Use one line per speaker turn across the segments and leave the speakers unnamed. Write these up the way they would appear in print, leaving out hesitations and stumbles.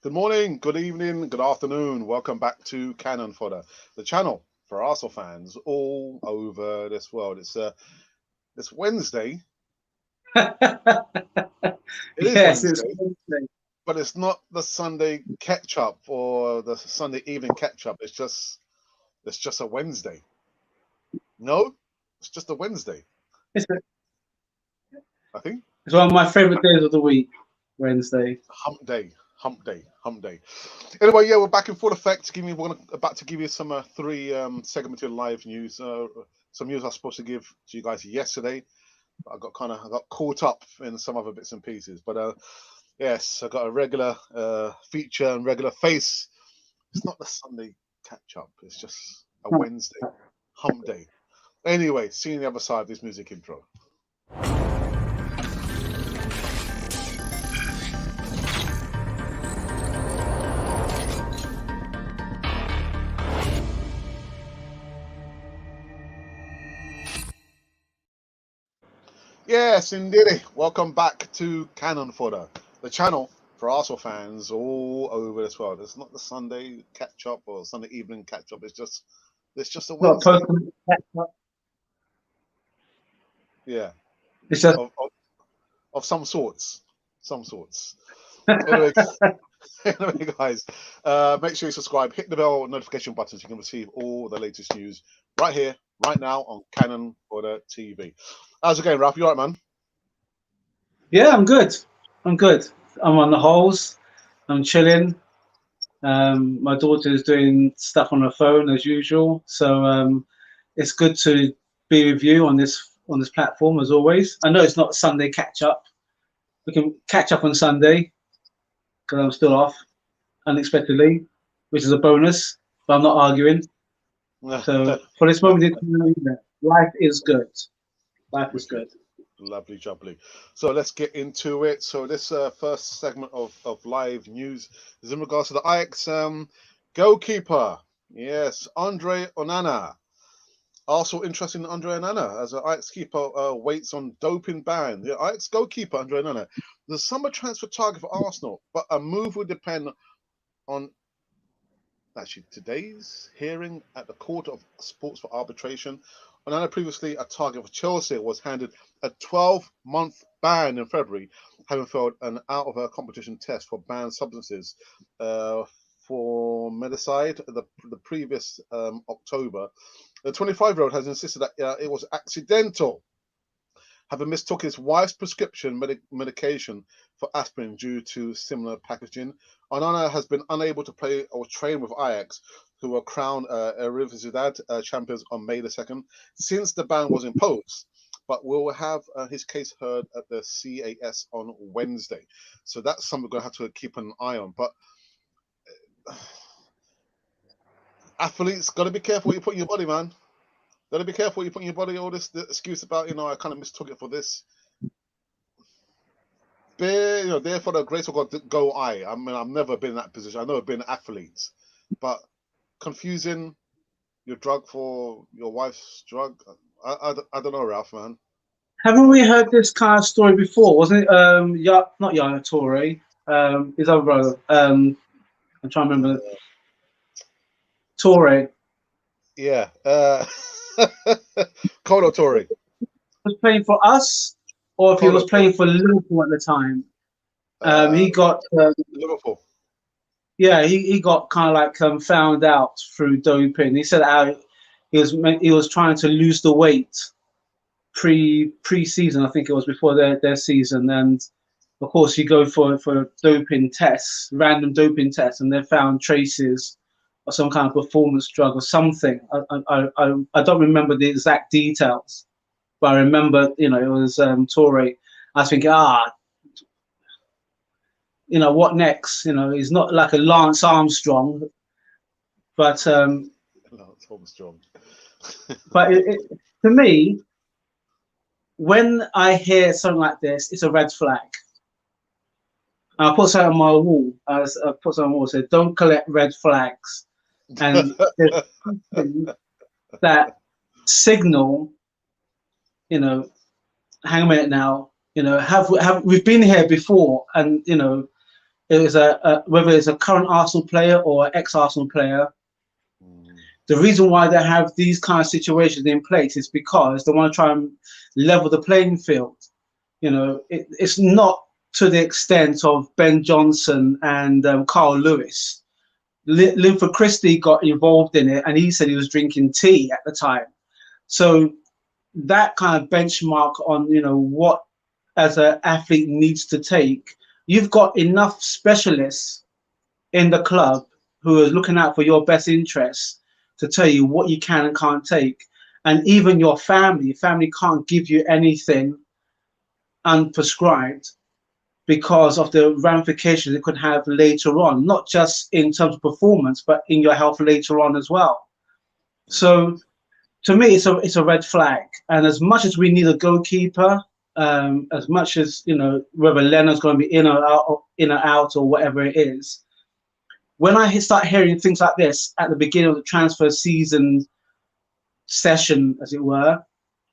Good morning, good evening, good afternoon. Welcome back to Cannon Fodder, the channel for Arsenal fans all over this world. It's Wednesday. It is
Yes, it's
Wednesday,
Wednesday.
but it's not the Sunday catch up or the Sunday evening catch up. It's just a Wednesday. No, it's just a Wednesday.
It's,
I think
it's one of my favorite days of the week, Wednesday.
hump day, hump day, hump day. Anyway, yeah, we're back in full effect. About to give you some three segmented live news. Some news I was supposed to give to you guys yesterday. I got caught up in some other bits and pieces. But yes, I got a regular feature and regular face. It's not the Sunday catch up. It's just a Wednesday hump day. Anyway, seeing the other side of this music intro. Yes, indeed. Welcome back to Cannon Fodder, the channel for Arsenal fans all over this world. It's not the Sunday catch up or Sunday evening catch up. It's just a
Not
Wednesday.
posting.
Yeah,
It's just
of some sorts, some sorts. Anyway, anyway, guys, make sure you subscribe, hit the bell notification button so you can receive all the latest news right here, right now on Cannon Fodder TV. How's it going, Ralph? You all right, man?
yeah, I'm good. I'm good. I'm on the holes. I'm chilling. My daughter is doing stuff on her phone as usual, so it's good to be with you on this platform as always. I know it's not Sunday catch up. We can catch up on Sunday because I'm still off unexpectedly, which is a bonus. But I'm not arguing. So for this moment in time, life is good. Life is
Wicked.
good.
Lovely jubbly. So let's get into it. So this first segment of live news is in regards to the Ajax goalkeeper. Yes, Andre Onana. Also interesting, Andre Onana as an Ajax keeper waits on doping ban. The Ajax goalkeeper Andre Onana, the summer transfer target for Arsenal, but a move would depend on actually today's hearing at the Court of Sports for Arbitration. Onana, previously a target for Chelsea, was handed a 12-month ban in February, having failed an out of a competition test for banned substances for medicide the previous October. The 25-year-old has insisted that it was accidental, having mistook his wife's prescription medication for aspirin due to similar packaging. Onana has been unable to play or train with Ajax, who were crowned Eredivisie champions on May the 2nd, since the ban was imposed, but will have his case heard at the CAS on Wednesday. So that's something we're going to have to keep an eye on. But athletes, got to be careful what you put in your body, man. Got to be careful what you put in your body. All this the excuse about, I kind of mistook it for this. Therefore the grace of God go I. I mean, I've never been in that position. I've never been an athlete, but confusing your drug for your wife's drug, I don't know, Ralph, man.
Haven't we heard this kind of story before? Wasn't it? Not Yaya Toure. His other brother. I'm trying to remember. Toure
Yeah, Kodo Tori.
was playing for us, or if he
Kodo
was
Tori.
playing for Liverpool at the time.
Uh,
He got
Liverpool.
yeah, he got kind of like found out through doping. He said how he was trying to lose the weight pre-season. I think it was before their season, and of course you go for doping tests, random doping tests, and they found traces of some kind of performance drug or something. I don't remember the exact details, but I remember it was Torre. I was thinking, what next? He's not like a Lance Armstrong, but
No, Tom Strong.
to me, when I hear something like this, it's a red flag. I put something on my wall. I put something on my wall. Said, "Don't collect red flags." And there's something that signal, hang a minute now. Have we've been here before, and it is whether it's a current Arsenal player or ex-Arsenal player.
Mm.
The reason why they have these kind of situations in place is because they want to try and level the playing field. You know, it's not to the extent of Ben Johnson and Carl Lewis. Linford Christie got involved in it, and he said he was drinking tea at the time. So that kind of benchmark on, you know, what as an athlete needs to take. You've got enough specialists in the club who are looking out for your best interests to tell you what you can and can't take. And even your family can't give you anything unprescribed because of the ramifications it could have later on, not just in terms of performance, but in your health later on as well. So to me, it's a red flag. And as much as we need a goalkeeper, as much as, you know, whether Leonard's going to be in or out or whatever it is, when I start hearing things like this at the beginning of the transfer season session, as it were,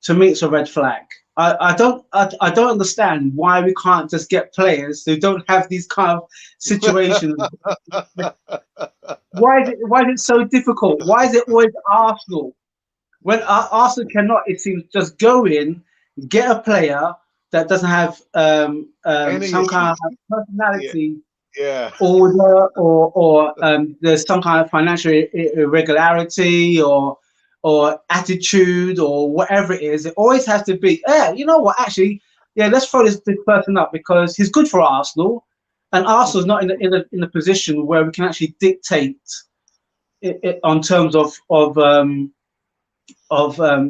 to me it's a red flag. I don't understand why we can't just get players who don't have these kind of situations. Why is it so difficult? Why is it always Arsenal? When Arsenal cannot, it seems, just go in, get a player that doesn't have
Any
some kind
issues?
of
Yeah,
personality
yeah.
order, or there's some kind of financial irregularity or attitude or whatever it is. It always has to be, yeah, you know what, actually, yeah, let's throw this person up because he's good for Arsenal, and Arsenal's not in a position where we can actually dictate it on terms of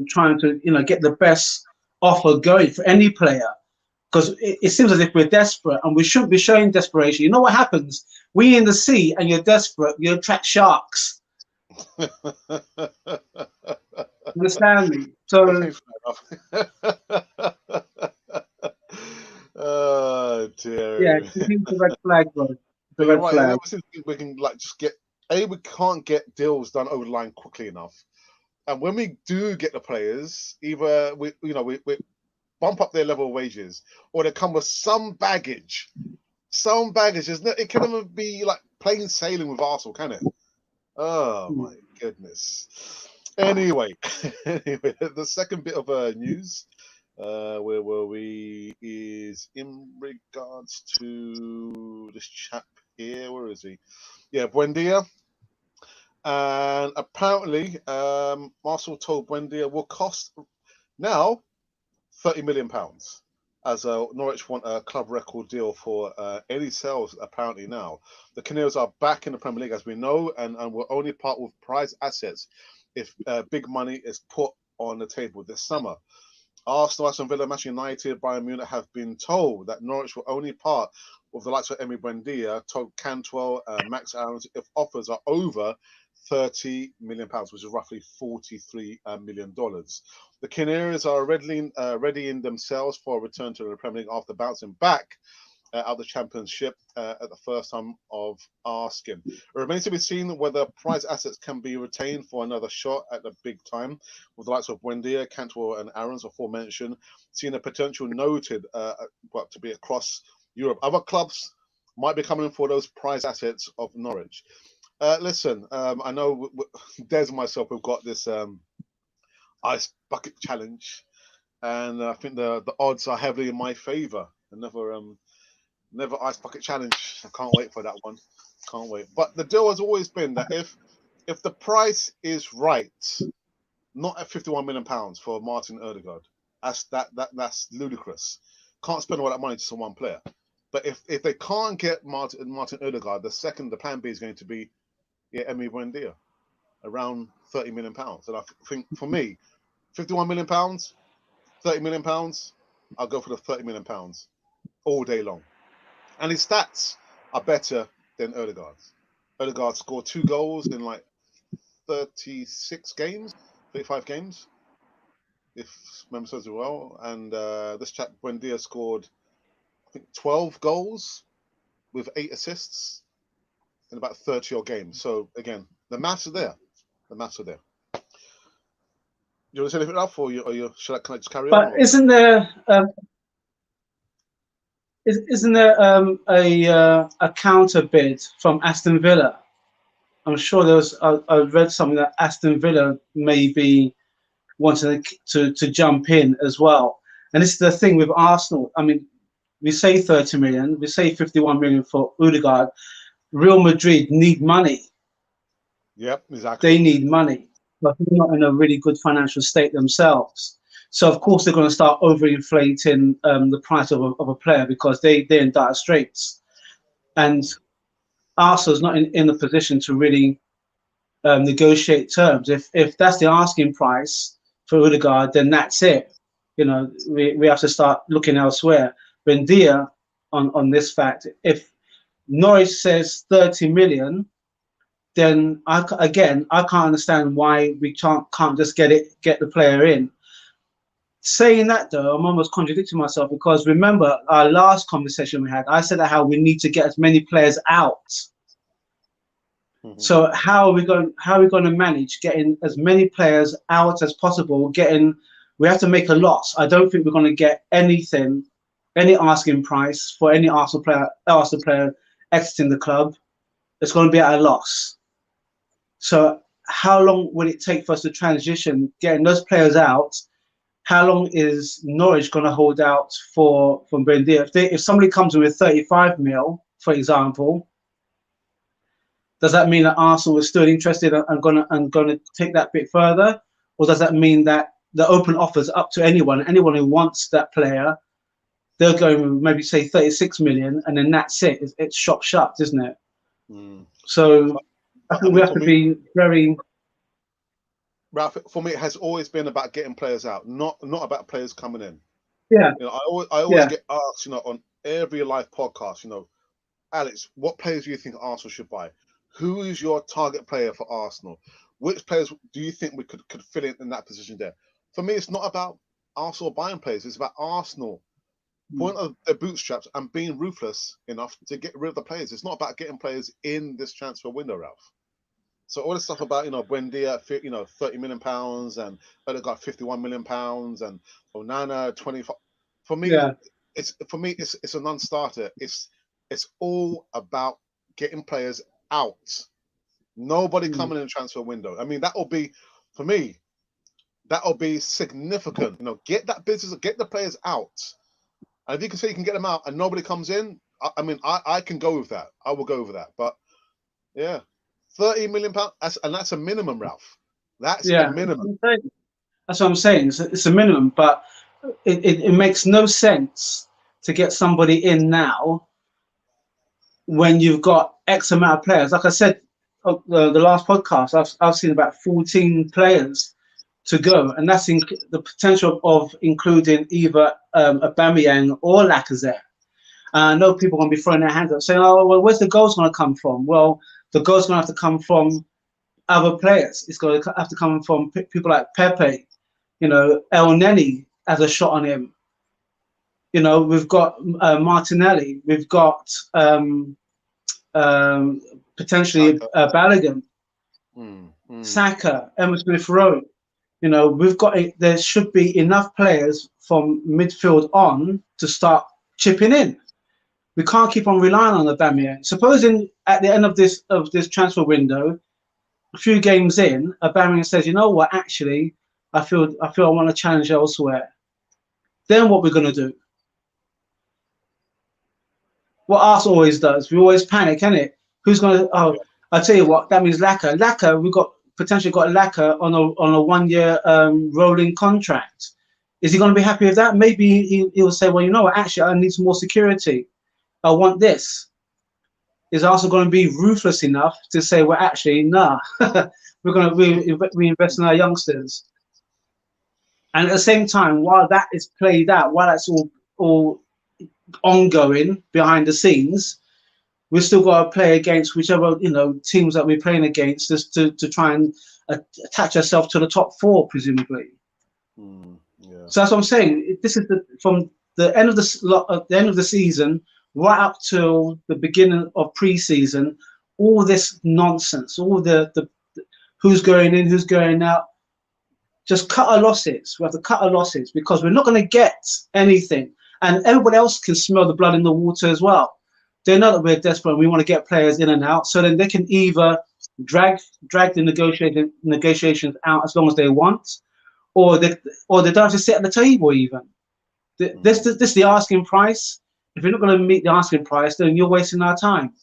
trying to, you know, get the best offer going for any player, because it seems as if we're desperate and we shouldn't be showing desperation. You know what happens? When you're in the sea and you're desperate, you attract sharks. Understand me? So
Okay, fair enough. Oh
yeah,
dear.
I think it's a red flag, bro. It's a
But you're
red
right. It
flag.
never seems to think we can like just get. A, we can't get deals done over the line quickly enough, and when we do get the players, either we bump up their level of wages, or they come with some baggage. Some baggage. It can never be like plain sailing with Arsenal, can it? Oh my goodness. Anyway, anyway, the second bit of news, where were we? Is in regards to this chap here. Where is he? Yeah, Buendia. And apparently, Arsenal told Buendia will cost now £30 million, as Norwich want a club record deal for any sales. Apparently now the Canaries are back in the Premier League, as we know, and will only part with prize assets if big money is put on the table this summer. Arsenal, Aston Villa, Manchester United, Bayern Munich have been told that Norwich will only part with the likes of Emi Buendia, Todd Cantwell, Max Aarons if offers are over £30 million, which is roughly $43 million. The Canaries are readying themselves for a return to the Premier League after bouncing back out of the Championship at the first time of asking. It remains to be seen whether prize assets can be retained for another shot at the big time, with the likes of Buendia, Cantwell, and Aarons, aforementioned, seeing a potential noted to be across Europe. Other clubs might be coming for those prize assets of Norwich. Listen, I know Des and myself have got this ice bucket challenge, and I think the odds are heavily in my favour. Never ice bucket challenge. I can't wait for that one. Can't wait. But the deal has always been that if the price is right, not at £51 million for Martin Odegaard, that's ludicrous. Can't spend all that money just on one player. But if they can't get Martin Odegaard, the plan B is going to be Emi Buendia, around £30 million. And I think for me, £51 million, £30 million, I'll go for the £30 million all day long. And his stats are better than Odegaard's. Odegaard scored 2 goals in like 36 games, 35 games, if memory serves me well. And this chap Buendia scored, I think, 12 goals with 8 assists in about 30 odd games. So again, the maths are there. The maths are there. You want to say anything else, or can I just carry on?
But
Or?
Isn't there a counter bid from Aston Villa? I'm sure there was. I read something that Aston Villa may be wanting to jump in as well. And this is the thing with Arsenal. I mean, we say 30 million, we say 51 million for Odegaard. Real Madrid need money.
Yep,
They
exactly.
need money, but they're not in a really good financial state themselves. So of course they're going to start overinflating the price of a player because they're in dire straits. And Arsenal's not in a position to really negotiate terms. If that's the asking price for Odegaard, then that's it. You know, we have to start looking elsewhere. Buendia, on this fact, if Norwich says 30 million, then I can't understand why we can't just get the player in. Saying that though, I'm almost contradicting myself because remember our last conversation we had, I said how we need to get as many players out.
Hmm.
So how are we going to manage getting as many players out as possible? We have to make a loss. I don't think we're going to get anything, any asking price for any Arsenal player exiting the club. It's going to be at a loss. So how long will it take for us to transition, getting those players out? How long is Norwich going to hold out for from Buendia? If somebody comes in with 35 mil, for example, does that mean that Arsenal is still interested and gonna take that bit further, or does that mean that the open offers up to anyone who wants that player, they'll go maybe say 36 million, and then that's it. It's shop shut, isn't it?
Mm.
So I
I
think we
mean,
have
for
to
me,
be very
Ralph, for me, it has always been about getting players out, not about players coming in.
yeah
I always
yeah
get asked, on every live podcast, Alex, what players do you think Arsenal should buy? Who is your target player for Arsenal? Which players do you think we could fill in that position there? For me, it's not about Arsenal buying players. It's about Arsenal pulling out their bootstraps and being ruthless enough to get rid of the players. It's not about getting players in this transfer window, Ralph. So all this stuff about Buendia, £30 million, and Odegaard £51 million, and Onana 25. For me,
yeah
it's a non-starter. It's all about getting players out. Nobody
mm,
coming in the transfer window. I mean, that'll be for me. That'll be significant. Get that business, get the players out. And if you can say you can get them out and nobody comes in, I mean, I can go with that. I will go with that. But yeah, £30 million, and that's a minimum, Ralph. That's a
yeah.
minimum.
That's what I'm saying. It's a minimum, but it makes no sense to get somebody in now when you've got X amount of players. Like I said, the last podcast, I've seen about 14 players to go, and that's the potential of including either Aubameyang or Lacazette. I know people are going to be throwing their hands up saying, "Oh, well, where's the goals going to come from?" Well, the goals going to have to come from other players. It's going to have to come from people like Pepe. El Neni has a shot on him. We've got Martinelli. We've got um, potentially
Saka.
Balogun,
Mm, mm.
Saka, Emma Smith Rowe. There should be enough players from midfield on to start chipping in. We can't keep on relying on Aubameyang. Supposing at the end of this transfer window, a few games in, Aubameyang says, "You know what? Actually, I want to challenge elsewhere." Then what we're gonna do? What Arsenal always does, we always panic, innit? Who's gonna? Oh,
Yeah.
I'll tell you what. That means Laka. Laka, we got potentially got Laka on a 1 year rolling contract. Is he going to be happy with that? Maybe he'll say, well, you know what? Actually, I need some more security. I want this. Is Arsenal going to be ruthless enough to say, well, actually, nah, we're going to reinvest in our youngsters? And at the same time, while that is played out, while that's all ongoing behind the scenes, we've still got to play against whichever teams that we're playing against, just to try and attach ourselves to the top four, presumably.
Yeah.
So that's what I'm saying. This is from the end of the season right up till the beginning of pre-season. All this nonsense, all the who's going in, who's going out. Just cut our losses. We have to cut our losses because we're not going to get anything. and everybody else can smell the blood in the water as well. They know that we're desperate and we want to get players in and out, so then they can either drag the negotiations out as long as they want, or they don't have to sit at the table even. This is the asking price. If you're not going to meet the asking price, then you're wasting our time.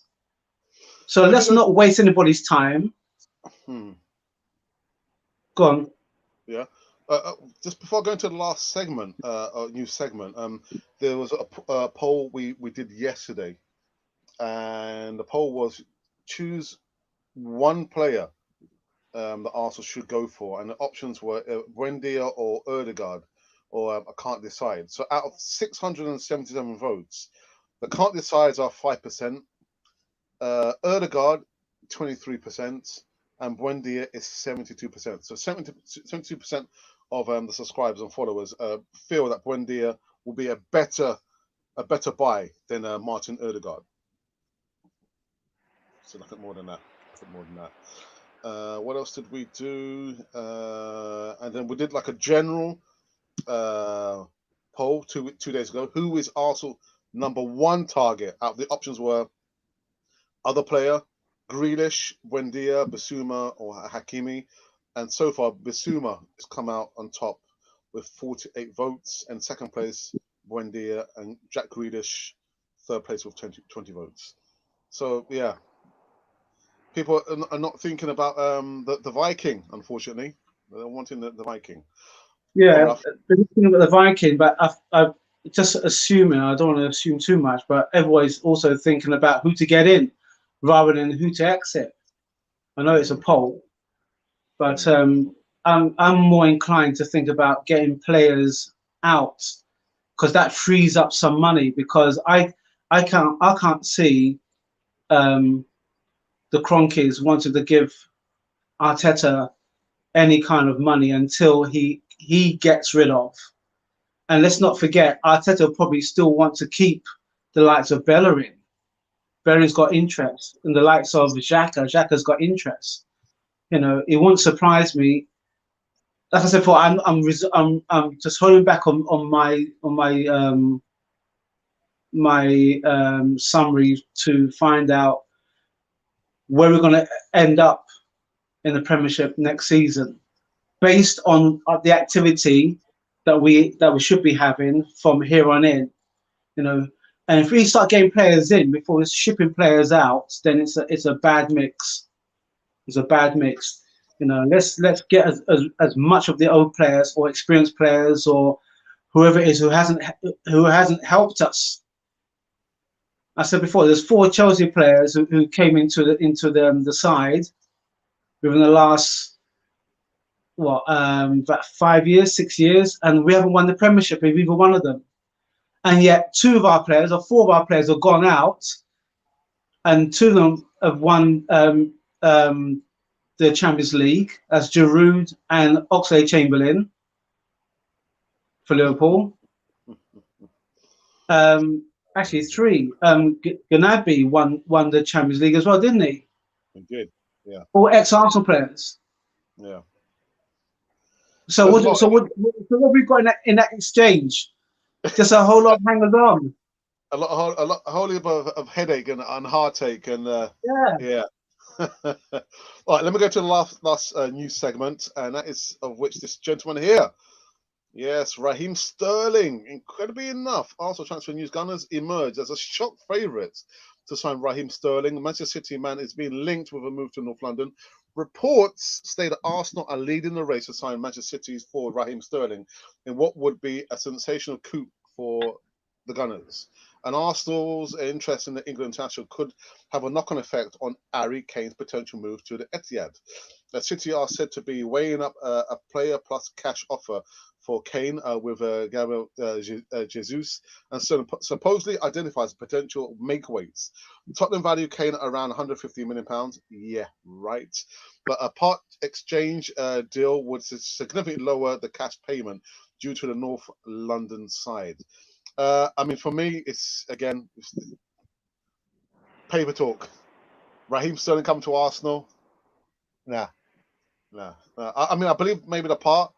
So let's not waste anybody's time. Go on.
Yeah. Just before going to the last segment, new segment, there was a poll we did yesterday, and the poll was choose one player that Arsenal should go for, and the options were Buendia or Erdegaard, or I can't decide. So out of 677 votes, the can't decides are 5%, Erdegaard 23%, and Buendia is 72%. So 72% of the subscribers and followers feel that Buendia will be a better buy than Martin Erdegaard. So nothing more than that. What else did we do? And then we did like a general poll 2 days ago. Who is Arsenal #1 target? Out the options were other player, Grealish, Buendia, Bissouma, or Hakimi. And so far, Bissouma has come out on top with 48 votes, and second place, Buendia, and Jack Grealish, third place with 20 votes. So yeah, people are not thinking about the Viking, unfortunately. They're wanting the Viking.
Yeah, they're looking at the Viking, but I've just assuming, I don't want to assume too much, but everybody's also thinking about who to get in rather than who to exit. I know it's a poll, but I'm more inclined to think about getting players out, because that frees up some money. Because I can't see the Cronkies wanted to give Arteta any kind of money until he gets rid of. And let's not forget, Arteta will probably still want to keep the likes of Bellerin. Bellerin's got interest, and the likes of Xhaka. Xhaka's got interest. You know, it wouldn't surprise me. Like I said before, I'm just holding back on my summary to find out where we're going to end up in the Premiership next season, based on the activity that we should be having from here on in. You know, and if we start getting players in before we're shipping players out, then it's a bad mix. It's a bad mix. You know, let's get as much of the old players or experienced players or whoever it is who hasn't helped us. I said before, there's 4 Chelsea players who came into the side within the last about 5 years, 6 years, and we haven't won the Premiership with either one of them. And yet 2 of our players or 4 of our players have gone out, and 2 of them have won the Champions League, as Giroud and Oxlade-Chamberlain for Liverpool. Actually 3. Gnabry won the Champions League as well, didn't he?
He did, yeah.
All ex-Arsenal players.
Yeah.
So what have we got in that exchange? Just a whole lot of hangers on.
A whole heap of headache and heartache and yeah. All right, let me go to the last news segment, and that is of which this gentleman here. Yes, Raheem Sterling. Incredibly enough, Arsenal transfer news Gunners emerged as a shock favourite to sign Raheem Sterling. The Manchester City man is being linked with a move to North London. Reports state that Arsenal are leading the race to sign Manchester City's forward Raheem Sterling in what would be a sensational coup for the Gunners. And Arsenal's interest in the England international could have a knock-on effect on Harry Kane's potential move to the Etihad. The City are said to be weighing up a player plus cash offer for Kane with Gabriel Jesus, and supposedly identifies potential make-weights. Tottenham value Kane around £150 million. Yeah, right. But a part exchange deal would significantly lower the cash payment due to the North London side. I mean, for me, it's paper talk. Raheem Sterling coming to Arsenal? Nah. I mean, I believe maybe the part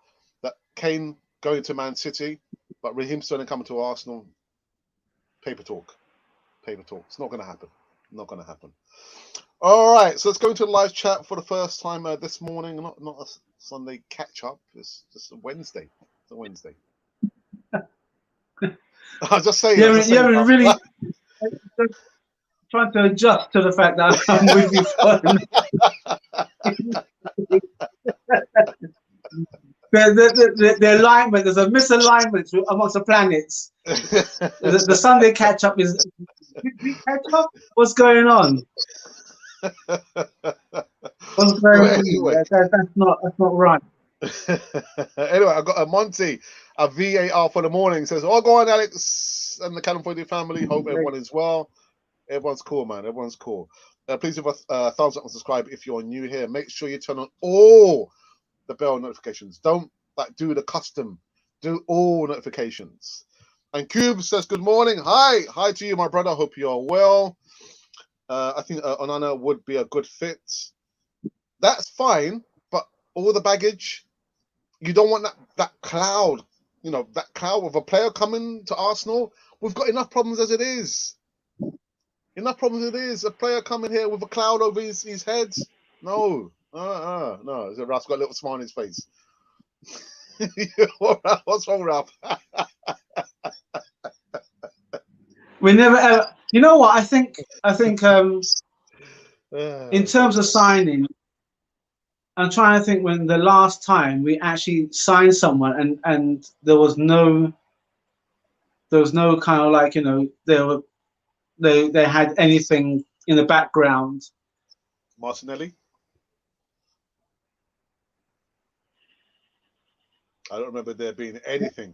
that Kane going to Man City, but Raheem Sterling coming to Arsenal, Paper talk. Paper talk. It's not going to happen. Not going to happen. All right, so let's go into the live chat for the first time this morning. Not a Sunday catch up. It's just a Wednesday. It's a Wednesday. I'll just say.
Yeah, really trying to adjust to the fact that I'm with you for the alignment. There's a misalignment amongst the planets. The Sunday catch up is catch up. What's going on? What's going on?
Anyway.
That's not right.
Anyway, I got a Monty, a VAR for the morning. Says, "Oh, go on, Alex and the California family. Hope everyone is well. Everyone's cool, man. Everyone's cool. Please give us a thumbs up and subscribe if you're new here. Make sure you turn on all the bell notifications. Don't do the custom. Do all notifications." And Cube says, "Good morning. Hi to you, my brother. Hope you are well. I think Onana would be a good fit. That's fine, but all the baggage, you don't want that cloud, that cloud of a player coming to Arsenal. We've got enough problems as it is. Enough problems as it is. A player coming here with a cloud over his head. No. No. Ralph's got a little smile on his face. What's wrong, Ralph?
We never ever. You know what? I think in terms of signing, I'm trying to think when the last time we actually signed someone and there was no kind of like, they had anything in the background.
Martinelli? I don't remember there being anything.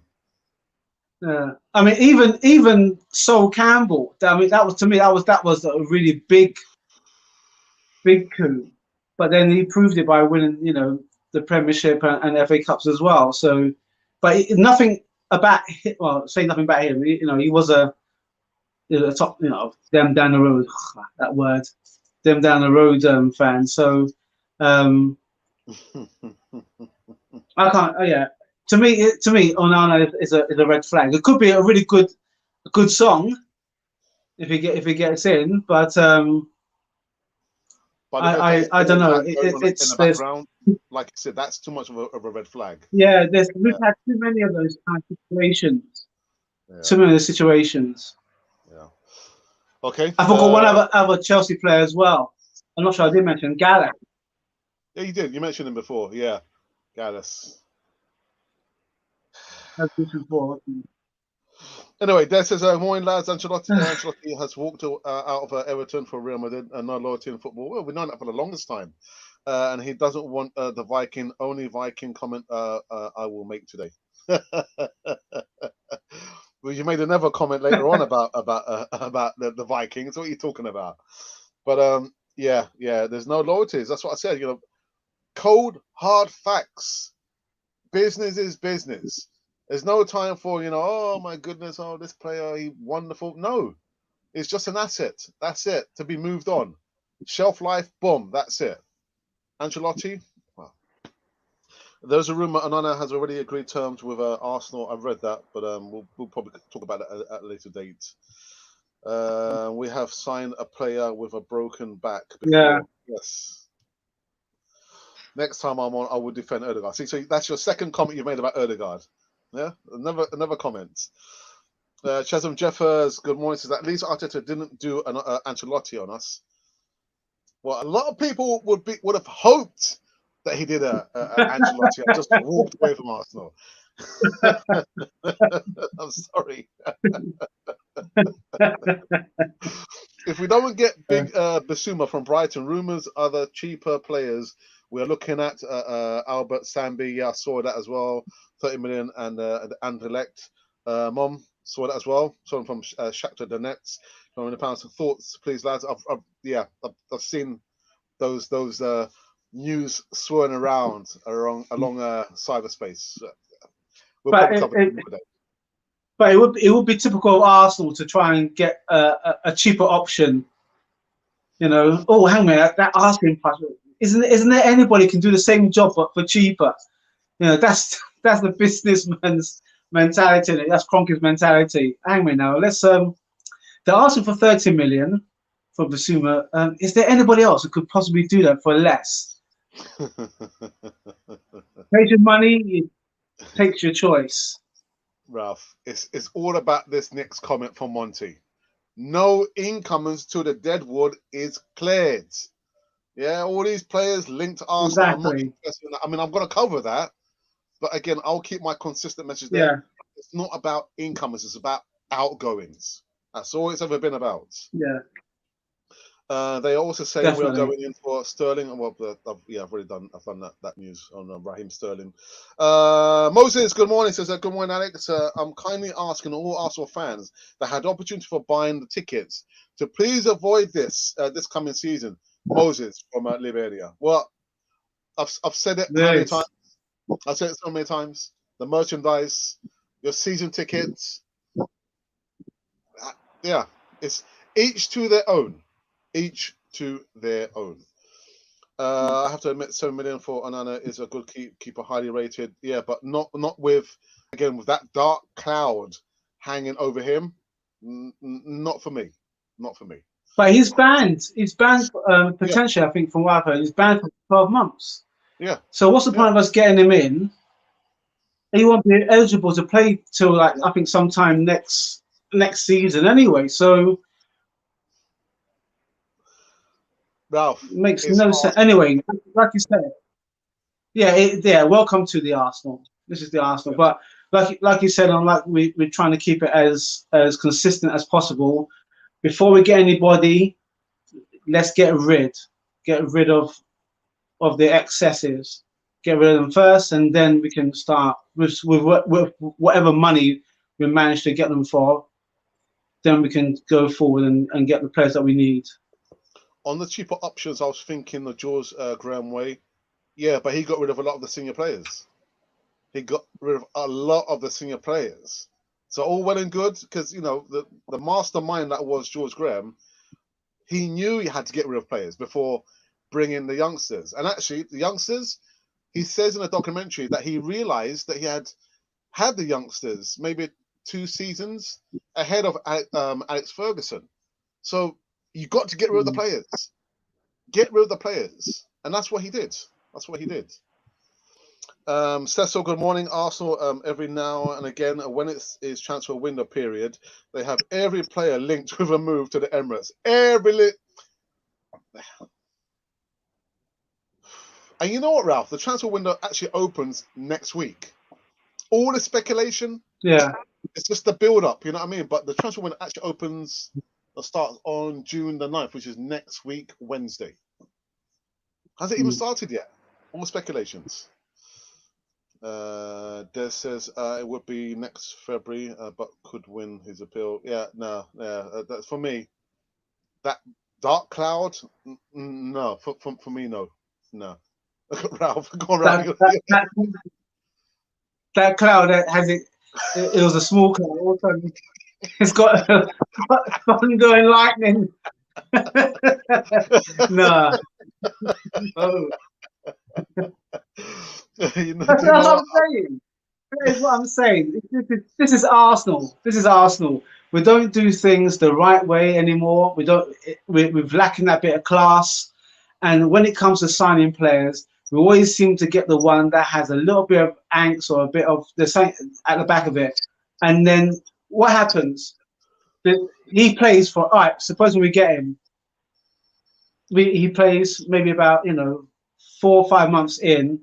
I mean, even Sol Campbell. I mean, that was a really big coup. But then he proved it by winning, the Premiership and FA Cups as well. So, but nothing about him. Well, say nothing about him. He was a top, them down the road. That word, them down the road fan. So, I can't. Yeah. To me, Onana is a red flag. It could be a really good song if he gets in, but I don't know. It's
in the background, like I said, that's too much of a red flag.
Yeah, we've had too many of those kind of situations. Yeah. Too many of those situations.
Yeah. Okay.
I forgot one other Chelsea player as well. I'm not sure I did mention Gallagher.
Yeah, you did. You mentioned him before. Yeah, Gallus. Anyway, Des says, morning lads, Ancelotti has walked out of Everton for Real Madrid and no loyalty in football. Well, we've known that for the longest time. And he doesn't want the only Viking comment I will make today. Well, you made another comment later on about the Vikings. What are you talking about? But yeah, there's no loyalties. That's what I said. Cold, hard facts. Business is business. There's no time for, oh my goodness, oh, this player, he wonderful. No, it's just an asset. That's it, to be moved on. Shelf life, boom, that's it. Ancelotti, well, there's a rumor Onana has already agreed terms with Arsenal. I've read that, but we'll probably talk about it at a later date. We have signed a player with a broken back before.
Yeah.
Yes. Next time I'm on, I will defend Ødegaard. See, so that's your second comment you made about Ødegaard. Yeah, another comment. Chesum Jeffers, good morning. Says at least Arteta didn't do an Ancelotti on us. Well, a lot of people would have hoped that he did an Ancelotti and just walked away from Arsenal. I'm sorry. If we don't get big Basuma from Brighton, rumours other cheaper players. We're looking at Albert Sambi. Yeah, I saw that as well. 30 million and Anderlecht. Mom saw that as well. Someone from Shakhtar Donetsk. £100. Thoughts, please, lads. I've seen those news swirling around along cyberspace.
But it would be typical of Arsenal to try and get a cheaper option. Oh, hang on, that asking price. Isn't there anybody can do the same job but for cheaper? That's the businessman's mentality. That's Kroenke's mentality. Hang on now. Let's They're asking for 30 million for Basuma. Is there anybody else who could possibly do that for less? Take your money, you take your choice.
Ralph, it's all about this next comment from Monty. No incomers till the deadwood is cleared. Yeah, all these players linked to Arsenal. I'm not
Exactly.
interested in that. I mean, I'm going to cover that, but again, I'll keep my consistent message there.
Yeah.
It's not about incomers; it's about outgoings. That's all it's ever been about.
Yeah.
They also saying we are
Definitely.
going in for Sterling. Well, I've already done. I've done that news on Raheem Sterling. Moses, good morning. Says good morning, Alex. I'm kindly asking all Arsenal fans that had the opportunity for buying the tickets to please avoid this coming season. Moses from Liberia. Well, I've said it how many
Good.
times? I've said it so many times. The merchandise, your season tickets. Yeah, it's each to their own. Each to their own. I have to admit, 7 million for Onana is a good keeper, highly rated. Yeah, but not with with that dark cloud hanging over him. Not for me. Not for me.
But he's banned. He's banned
Yeah,
potentially, I think, from what I've heard. He's banned for 12 months.
yeah,
So what's the
yeah.
point of us getting him in? He won't be eligible to play till like I think sometime next season anyway. So
Ralph,
it makes
it's
no sense.
Arsenal.
Anyway, like you said, yeah. Welcome to the Arsenal. This is the Arsenal.
Yeah.
But like you said, we're trying to keep it as consistent as possible. Before we get anybody, let's get rid of the excesses. Get rid of them first, and then we can start with whatever money we manage to get them for. Then we can go forward and get the players that we need.
On the cheaper options, I was thinking the Jaws Graham way. Yeah, but he got rid of a lot of the senior players. He got rid of a lot of the senior players. So all well and good, because the mastermind that was George Graham, he knew he had to get rid of players before bringing the youngsters. And actually, the youngsters, he says in a documentary that he realized that he had the youngsters maybe 2 seasons ahead of Alex Ferguson. So you got to get rid of the players. Get rid of the players, and that's what he did. That's what he did. Cecil, good morning. Arsenal, every now and again, when it's transfer window period, they have every player linked with a move to the Emirates. And you know what, Ralph? The transfer window actually opens next week. All the speculation,
Yeah.
it's just the build-up, you know what I mean? But the transfer window actually opens, starts on June the 9th, which is next week, Wednesday. Hasn't even started yet. All speculations. Des says it would be next February, but could win his appeal. Yeah, no, yeah. That's for me. That dark cloud, no. For me, no. Ralph, go on,
That
Ralph.
that, that, that cloud that has it. It was a small cloud. All of a sudden, it's got ongoing lightning. Nah. Oh.
you know,
That's
do you know
what
what?
I'm saying. That is what I'm saying. This is Arsenal. This is Arsenal. We don't do things the right way anymore. We don't. We're lacking that bit of class. And when it comes to signing players, we always seem to get the one that has a little bit of angst or a bit of the same at the back of it. And then what happens? He plays for all right. Supposing we get him, he plays maybe about 4 or 5 months in,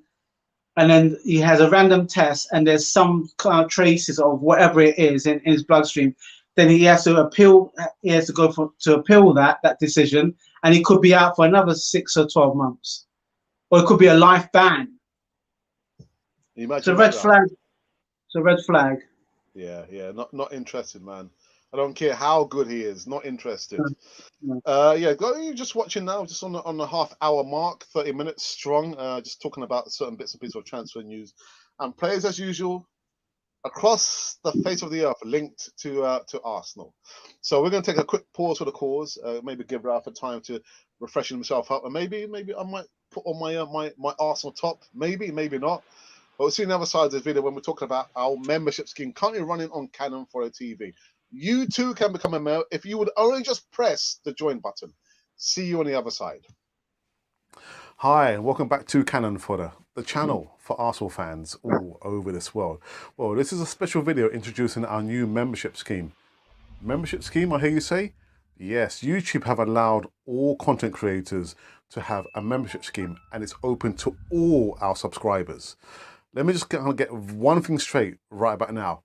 and then he has a random test, and there's some kind of traces of whatever it is in his bloodstream. Then he has to appeal. He has to go to appeal that decision, and he could be out for another 6 or 12 months, or it could be a life ban. It's a
Imagine that,
red
Ralph.
flag. It's a red flag.
Yeah. Not interested, man. I don't care how good he is. Not interested.
No.
Yeah, you're just watching now, just on the half-hour mark, 30 minutes strong. Just talking about certain bits and pieces of transfer news and players as usual across the face of the earth linked to Arsenal. So we're going to take a quick pause for the cause. Maybe give Ralph a time to refresh himself up, and maybe I might put on my Arsenal top. Maybe not. But we'll see on the other side of this video when we're talking about our membership scheme currently running on Canon for a TV. You too can become a member if you would only just press the join button. See you on the other side.
Hi, and welcome back to Cannon Fodder, the channel for Arsenal fans all over this world. Well, this is a special video introducing our new membership scheme. Membership scheme, I hear you say? Yes, YouTube have allowed all content creators to have a membership scheme, and it's open to all our subscribers. Let me just get one thing straight right about now.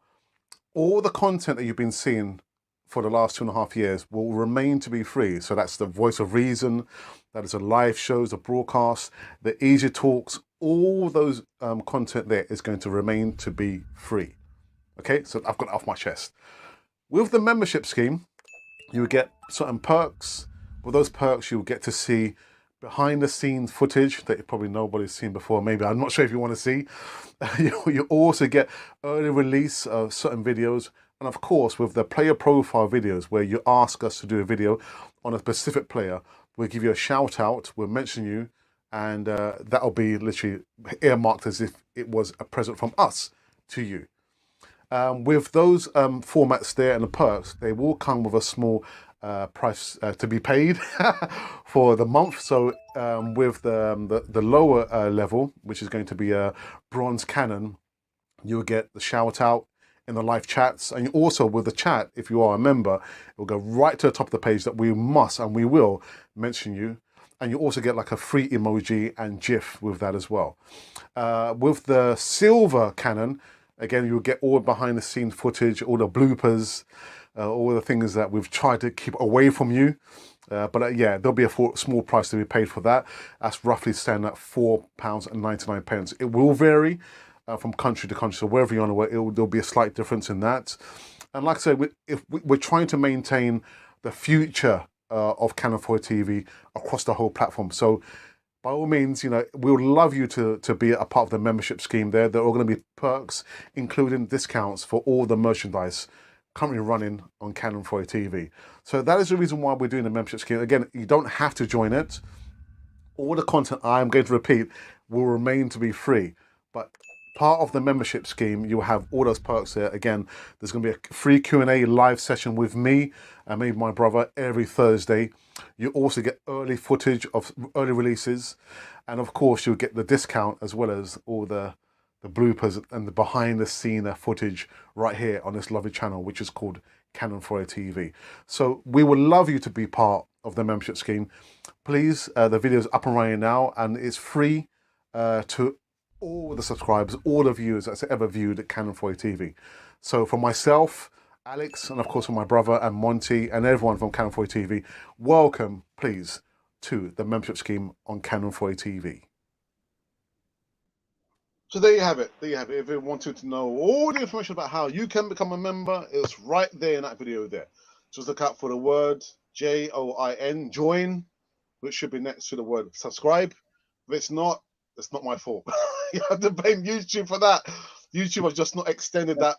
All the content that you've been seeing for the last 2.5 years will remain to be free. So that's the Voice of Reason, that is the live shows, the broadcasts, the easy talks, all those content there is going to remain to be free. Okay, so I've got it off my chest. With the membership scheme, you get certain perks. With those perks, you'll get to see behind the scenes footage that probably nobody's seen before. Maybe, I'm not sure if you want to see. You also get early release of certain videos. And of course, with the player profile videos, where you ask us to do a video on a specific player, we'll give you a shout out, we'll mention you, and that'll be literally earmarked as if it was a present from us to you. With those formats there and the perks, they will come with a small price to be paid for the month. So with the lower level, which is going to be a bronze cannon, you'll get the shout out in the live chats, and also with the chat, if you are a member, it will go right to the top of the page that we must and we will mention you. And you also get like a free emoji and GIF with that as well. With the silver cannon, again, you'll get all behind the scenes footage, all the bloopers, all the things that we've tried to keep away from you. But yeah, there'll be a small price to be paid for that. That's roughly standing at £4.99. It will vary from country to country. So wherever you're on, there'll be a slight difference in that. And like I said, we're trying to maintain the future of Cannon 4 TV across the whole platform. So by all means, you know, we would love you to be a part of the membership scheme there. There are going to be perks, including discounts for all the merchandise currently running on Cannon 4 TV. So that is the reason why we're doing the membership scheme. Again, you don't have to join it. All the content I'm going to repeat will remain to be free. But part of the membership scheme, you'll have all those perks there. Again, there's going to be a free Q&A live session with me and maybe my brother every Thursday. You also get early footage of early releases. And of course, you'll get the discount as well as all the bloopers and the behind the scene footage right here on this lovely channel, which is called Cannon 4 TV. So we would love you to be part of the membership scheme. Please, the video is up and running now, and it's free to all the subscribers, all the viewers that's ever viewed Cannon 4 TV. So for myself, Alex, and of course for my brother and Monty and everyone from Cannon 4 TV, welcome, please, to the membership scheme on Cannon 4 TV.
So there you have it. There you have it. If you wanted to know all the information about how you can become a member, it's right there in that video there. Just look out for the word JOIN, join, which should be next to the word subscribe. If it's not my fault. You have to blame YouTube for that. YouTube has just not extended that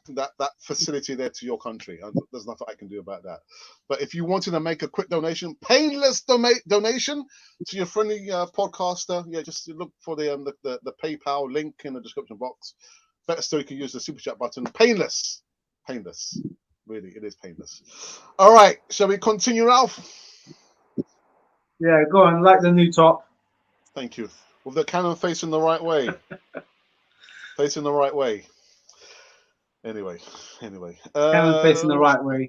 facility there to your country. And there's nothing I can do about that. But if you wanted to make a quick donation, painless donation to your friendly podcaster, yeah, just look for the PayPal link in the description box. Better still, you can use the super chat button. Painless. Really, it is painless. All right, shall we continue, Ralph?
Yeah, go on. Like the new top.
Thank you. With the cannon facing the right way. Facing the right way. Anyway.
Cannon facing the right way.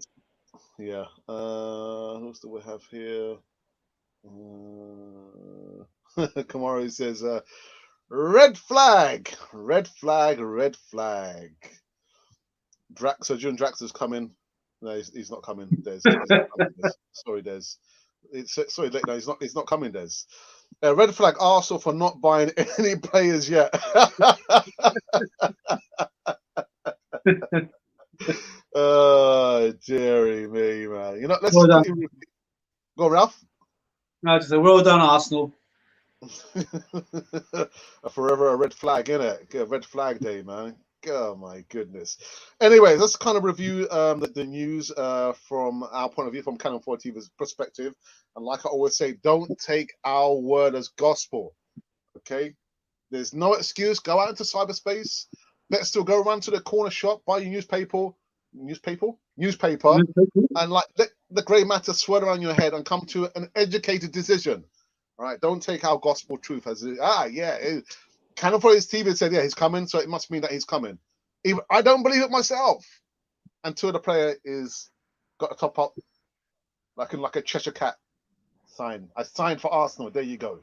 Yeah. Who else do we have here? Kamaru says, red flag. So June Drax is coming. No, he's not coming. Des. He's not coming, Des. Sorry, Des. No, he's not coming, Des. Red flag Arsenal for not buying any players yet. Oh, dearie me, man. You know, let's
Well done.
Go, Ralph.
No, just a well done, Arsenal.
Forever a red flag, innit? A red flag day, man. Oh my goodness. Anyway, let's kind of review the news from our point of view, from Cannon 4 TV's perspective. And like I always say, don't take our word as gospel. Okay? There's no excuse. Go out into cyberspace. Let's still go around to the corner shop, buy your newspaper, newspaper, and like let the grey matter swirl around your head and come to an educated decision. All right, don't take our gospel truth as Canon for his TV said, yeah, he's coming, so it must mean that he's coming. Even I don't believe it myself until the player is got a top up like a Cheshire cat sign. I signed for Arsenal. There you go.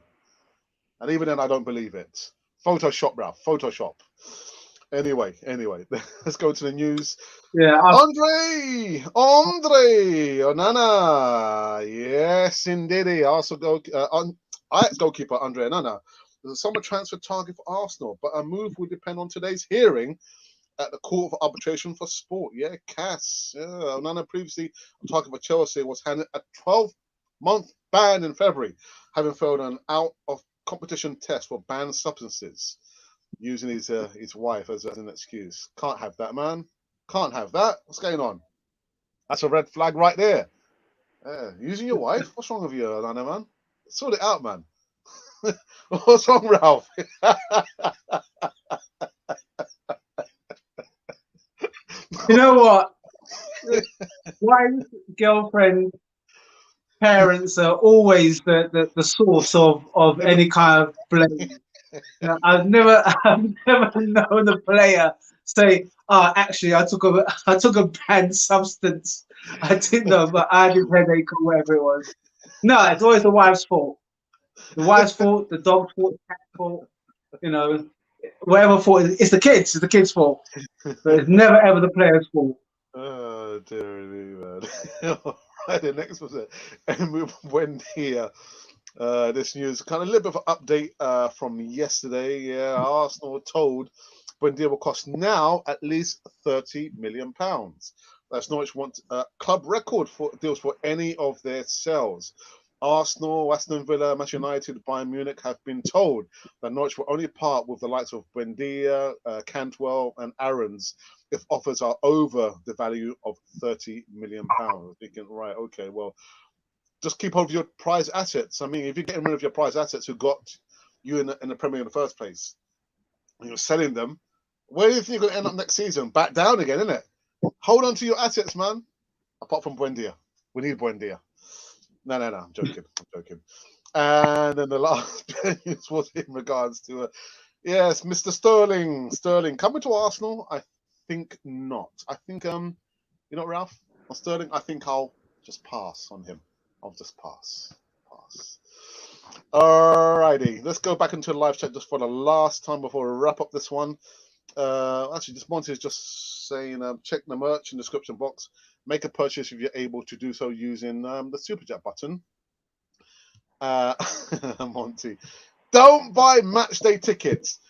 And even then, I don't believe it. Photoshop, Ralph. Photoshop. Anyway, let's go to the news.
Yeah,
Andre Onana. Yes, indeed. Also Ajax goalkeeper Andre Onana. There's a summer transfer target for Arsenal, but a move will depend on today's hearing at the Court of Arbitration for Sport. Yeah, CAS. Yeah, Onana previously on target for Chelsea was handed a 12-month ban in February, having failed an out-of-competition test for banned substances, using his wife as an excuse. Can't have that, man. Can't have that. What's going on? That's a red flag right there. Using your wife? What's wrong with you, Onana, man? Sort it out, man. What's wrong, Ralph?
You know what? Wife, girlfriend, parents are always the source of any kind of blame. I've never known a player say, "Oh, actually, I took a banned substance. I didn't know, but I had a headache or whatever it was." No, it's always the wife's fault. The wife's fault, the dog's fault, the cat's fault. You know, whatever fault. It's the kids. It's the kids' fault. But it's never ever the player's fault.
Oh, dear me, man. Right, the next was Buendia. This news, kind of a little bit of an update from yesterday. Yeah, Arsenal were told Buendia will cost now at least £30 million. That's Norwich want club record for deals for any of their sales. Arsenal, Aston Villa, Manchester United, Bayern Munich have been told that Norwich will only part with the likes of Buendia, Cantwell, and Aarons if offers are over the value of £30 million. Thinking, right, okay, well, just keep hold of your prize assets. I mean, if you're getting rid of your prize assets who got you in the Premier in the first place, and you're selling them, where do you think you're going to end up next season? Back down again, isn't it? Hold on to your assets, man. Apart from Buendia. We need Buendia. No, I'm joking. And then the last news was in regards to, yes, Mr. Sterling. Sterling coming to Arsenal? I think not. I think, you know, Ralph, on Sterling, I think I'll just pass on him. I'll just pass. Alrighty, let's go back into the live chat just for the last time before we wrap up this one. Actually, this Monty is just saying, check the merch in the description box. Make a purchase if you're able to do so using the Super Chat button. Monty, don't buy match day tickets.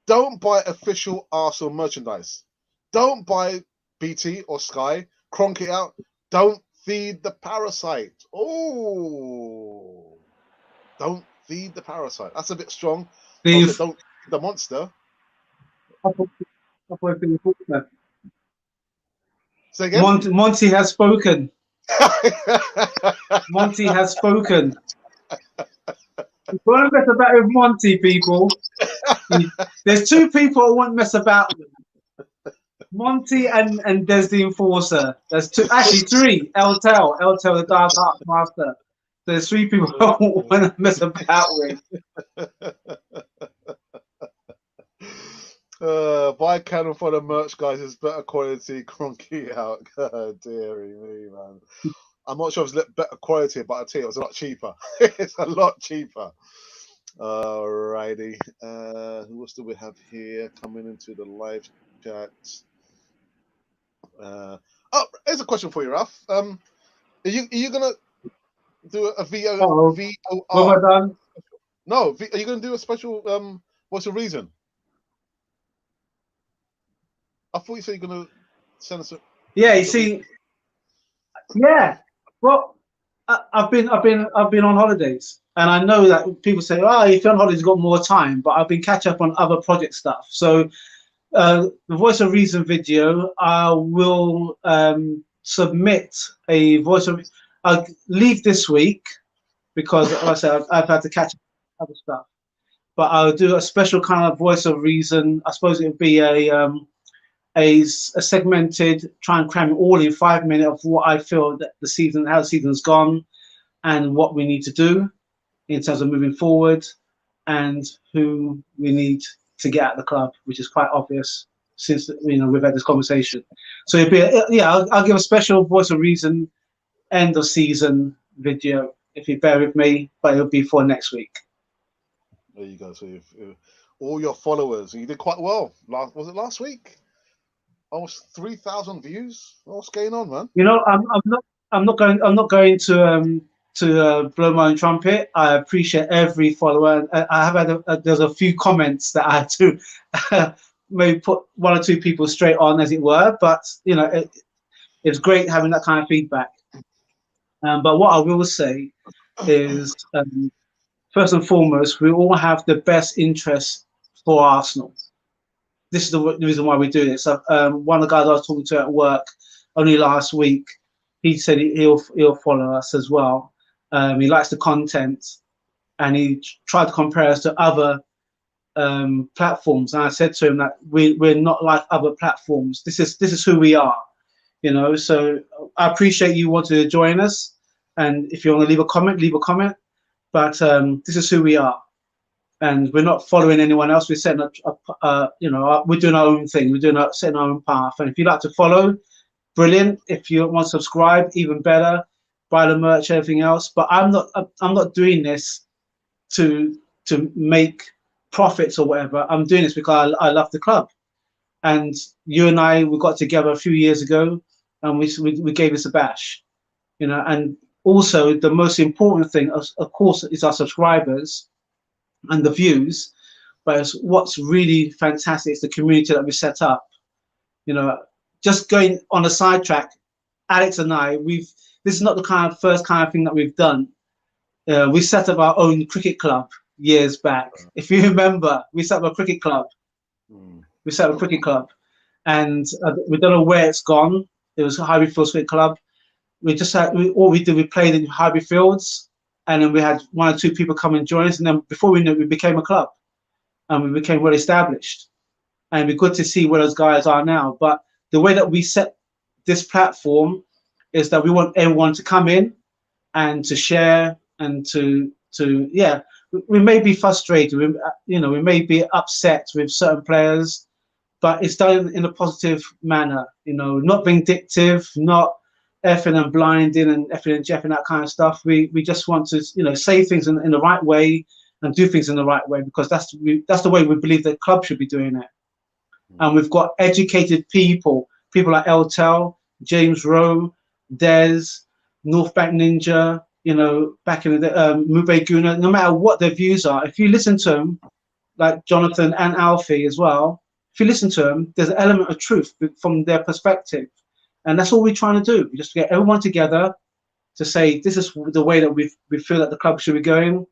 Don't buy official Arsenal merchandise. Don't buy BT or Sky. Cronk it out. Don't feed the parasite. Oh, don't feed the parasite. That's a bit strong. Also, don't feed the monster. Say again?
Monty has spoken. Monty has spoken. Don't mess about with Monty, people. There's two people I won't mess about with. Monty and Des the Enforcer. There's two, actually three. El-Tel, the Dark Art Master. There's three people I won't want to mess about with.
Buy Canon for the merch, guys. It's better quality. Cronky out. God, dearie me, man. I'm not sure if it's better quality, but I tell you, it's a lot cheaper. It's a lot cheaper. Alrighty. Who else do we have here coming into the live chat? Here's a question for you, Ralph. Are you gonna do a VOR?
What have I done?
No. Are you gonna do a special? What's the reason? I thought you said you're gonna send us.
Yeah, you see. Yeah. Well, I've been on holidays, and I know that people say, "Oh, if you're on holidays, you've got more time." But I've been catching up on other project stuff. So, the Voice of Reason video, I will submit a Voice of. I'll leave this week because, like I said, I've had to catch up on other stuff. But I'll do a special kind of Voice of Reason. I suppose it would be a a segmented, try and cram it all in 5 minutes of what I feel that how the season's gone, and what we need to do in terms of moving forward, and who we need to get at the club, which is quite obvious since we've had this conversation. So I'll give a special voice of reason end of season video if you bear with me, but it'll be for next week.
There you go. So all your followers, you did quite well. Was it last week? Almost 3,000 views. What's going on, man?
I'm not going to blow my own trumpet. I appreciate every follower. I have had there's a few comments that I had to maybe put one or two people straight on, as it were. But it's great having that kind of feedback. But what I will say is, first and foremost, we all have the best interest for Arsenal. This is the reason why we do this. So, one of the guys I was talking to at work only last week, he said he'll follow us as well. He likes the content, and he tried to compare us to other platforms. And I said to him that we're not like other platforms. This is who we are, So I appreciate you wanting to join us, and if you want to leave a comment, leave a comment. But this is who we are, and we're not following anyone else. We're setting we're doing our own thing. We're setting our own path. And if you like to follow, brilliant. If you want to subscribe, even better. Buy the merch, everything else. But I'm not doing this to make profits or whatever. I'm doing this because I love the club. And you and we got together a few years ago, and we gave this a bash, And also, the most important thing, of course, is our subscribers and the views. But what's really fantastic is the community that we set up. Just going on a sidetrack, Alex and this is not the first kind of thing that we've done. We set up our own cricket club years back. If you remember, we set up a cricket club. We set up a cricket club, and we don't know where it's gone. It was a Highbury Fields Cricket Club. We just we played in Highbury Fields, and then we had one or two people come and join us, and then before we knew it, we became a club, and we became well established. And we're good to see where those guys are now. But the way that we set this platform is that we want everyone to come in and to share and we may be frustrated, we may be upset with certain players, but it's done in a positive manner, not vindictive, not effing and blinding and effing and jeffing, that kind of stuff. We just want to, say things in the right way and do things in the right way, because that's the way we believe the club should be doing it. And we've got educated people like Eltel, James Rowe, Des, North Bank Ninja, back in the day, Mube Guna. No matter what their views are, if you listen to them, like Jonathan and Alfie as well, if you listen to them, there's an element of truth from their perspective. And that's all we're trying to do. We just get everyone together to say, this is the way that we feel that the club should be going,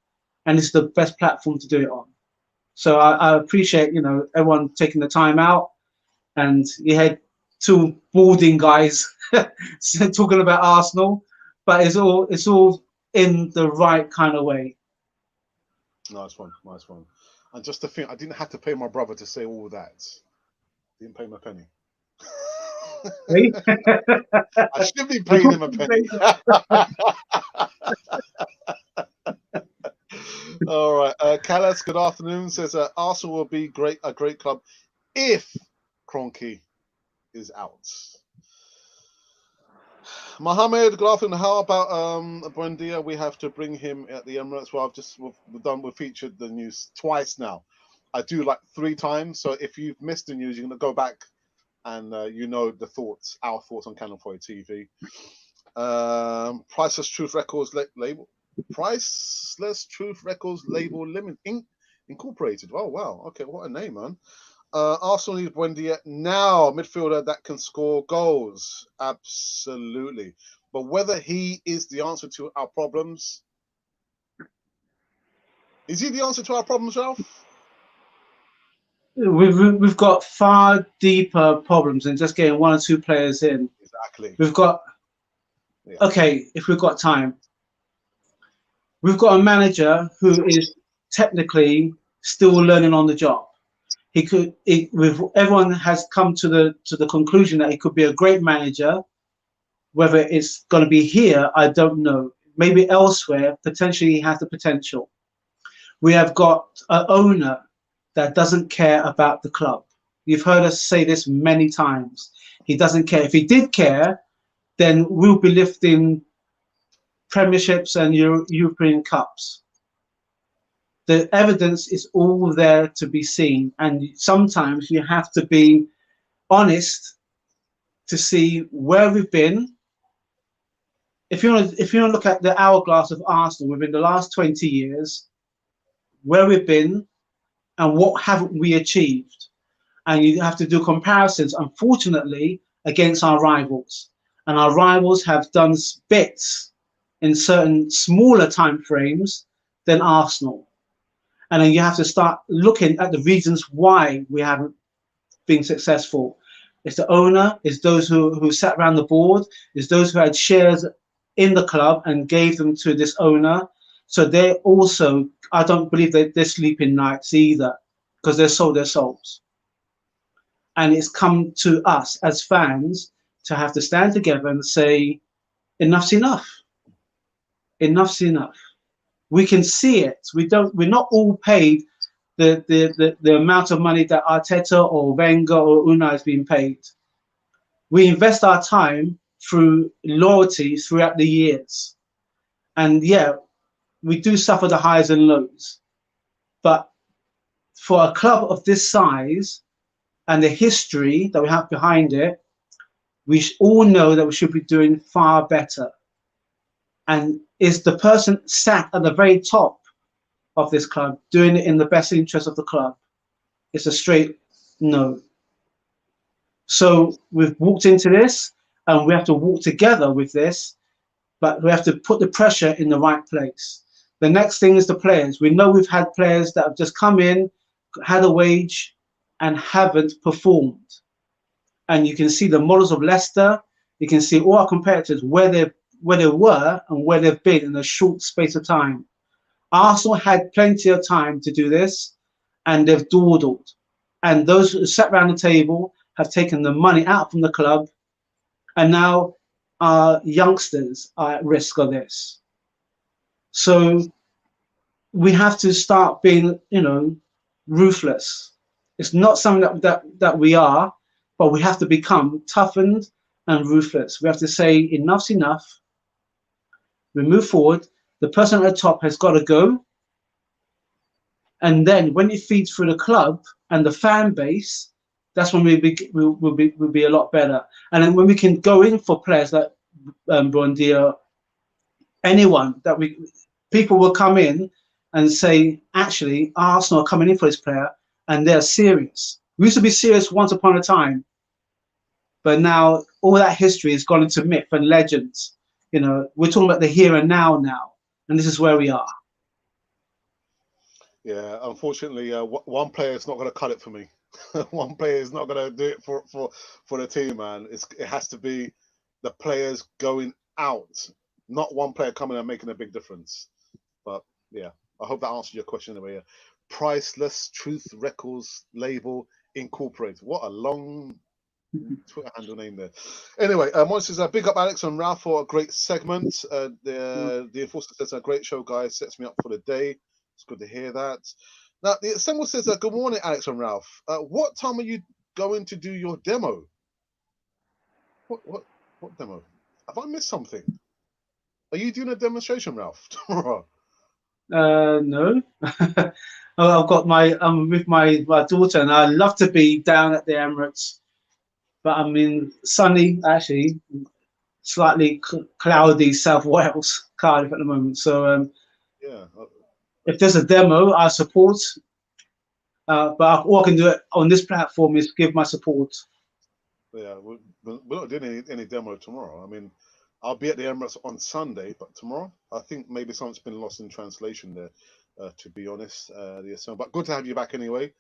and it's the best platform to do it on. So I appreciate, everyone taking the time out, and you had two balding guys talking about Arsenal, but it's all in the right kind of way.
Nice one. And just to think, I didn't have to pay my brother to say all that. Didn't pay him a penny. I should be paying him a penny. All right. Callas, good afternoon. Says Arsenal will be a great club if Kroenke is out. Mohammed, good afternoon. How about Buendia? We have to bring him at the Emirates. Well, we've featured the news twice now. I do like 3 times. So if you've missed the news, you're going to go back and our thoughts on Cannon Fodder TV. Priceless Truth Records label. Priceless Truth Records label Incorporated. Oh wow. Okay, what a name, man. Arsenal need Buendia now, midfielder that can score goals. Absolutely. But whether he is the answer to our problems, is he the answer to our problems, Ralph?
We've got far deeper problems than just getting 1 or 2 players in.
Exactly.
We've got okay, if we've got time. We've got a manager who is technically still learning on the job. He could. Everyone has come to the conclusion that he could be a great manager. Whether it's going to be here, I don't know. Maybe elsewhere, potentially he has the potential. We have got an owner that doesn't care about the club. You've heard us say this many times. He doesn't care. If he did care, then we'll be lifting premierships and European Cups. The evidence is all there to be seen. And sometimes you have to be honest to see where we've been. If you want to look at the hourglass of Arsenal within the last 20 years, where we've been and what haven't we achieved, and you have to do comparisons, unfortunately, against our rivals. And our rivals have done bits in certain smaller time frames than Arsenal. And then you have to start looking at the reasons why we haven't been successful. It's the owner, it's those who sat around the board, it's those who had shares in the club and gave them to this owner. So they also, I don't believe that they're sleeping nights either, because they sold their souls. And it's come to us as fans to have to stand together and say, enough's enough. Enough's enough. We can see it. We're not all paid the amount of money that Arteta or Wenger or Unai has been paid. We invest our time through loyalty throughout the years. And yeah, we do suffer the highs and lows. But for a club of this size and the history that we have behind it, we all know that we should be doing far better. And is the person sat at the very top of this club doing it in the best interest of the club? It's a straight no. So we've walked into this and we have to walk together with this, but we have to put the pressure in the right place. The next thing is the players. We know we've had players that have just come in, had a wage, and haven't performed. And you can see the models of Leicester. You can see all our competitors where they were and where they've been in a short space of time. Arsenal had plenty of time to do this, and they've dawdled. And those who sat around the table have taken the money out from the club, and now our youngsters are at risk of this. So we have to start being, ruthless. It's not something that we are, but we have to become toughened and ruthless. We have to say enough's enough. We move forward. The person at the top has got to go. And then when it feeds through the club and the fan base, that's when we'll be a lot better. And then when we can go in for players like Buendia, anyone people will come in and say, actually, Arsenal are coming in for this player and they're serious. We used to be serious once upon a time, but now all that history has gone into myth and legends. We're talking about the here and now, and this is where we are.
Yeah, unfortunately, one player is not going to cut it for me. One player is not going to do it for the team, man. It has to be the players going out, not one player coming and making a big difference. But yeah, I hope that answered your question anyway. Priceless Truth Records Label Incorporated. What a long Twitter handle name there. Anyway, Monsters, big up Alex and Ralph for a great segment. The Enforcer says a great show, guys. Sets me up for the day. It's good to hear that. Now, the Assemble says, good morning, Alex and Ralph. What time are you going to do your demo? What demo? Have I missed something? Are you doing a demonstration, Ralph, tomorrow?
No. I'm with my daughter, and I love to be down at the Emirates, but I'm in sunny, actually, slightly cloudy South Wales, Cardiff at the moment. So
yeah.
If there's a demo, I support. But all I can do on this platform is give my support.
Yeah, we're not doing any demo tomorrow. I mean, I'll be at the Emirates on Sunday, but tomorrow, I think maybe something's been lost in translation there, to be honest. But good to have you back anyway.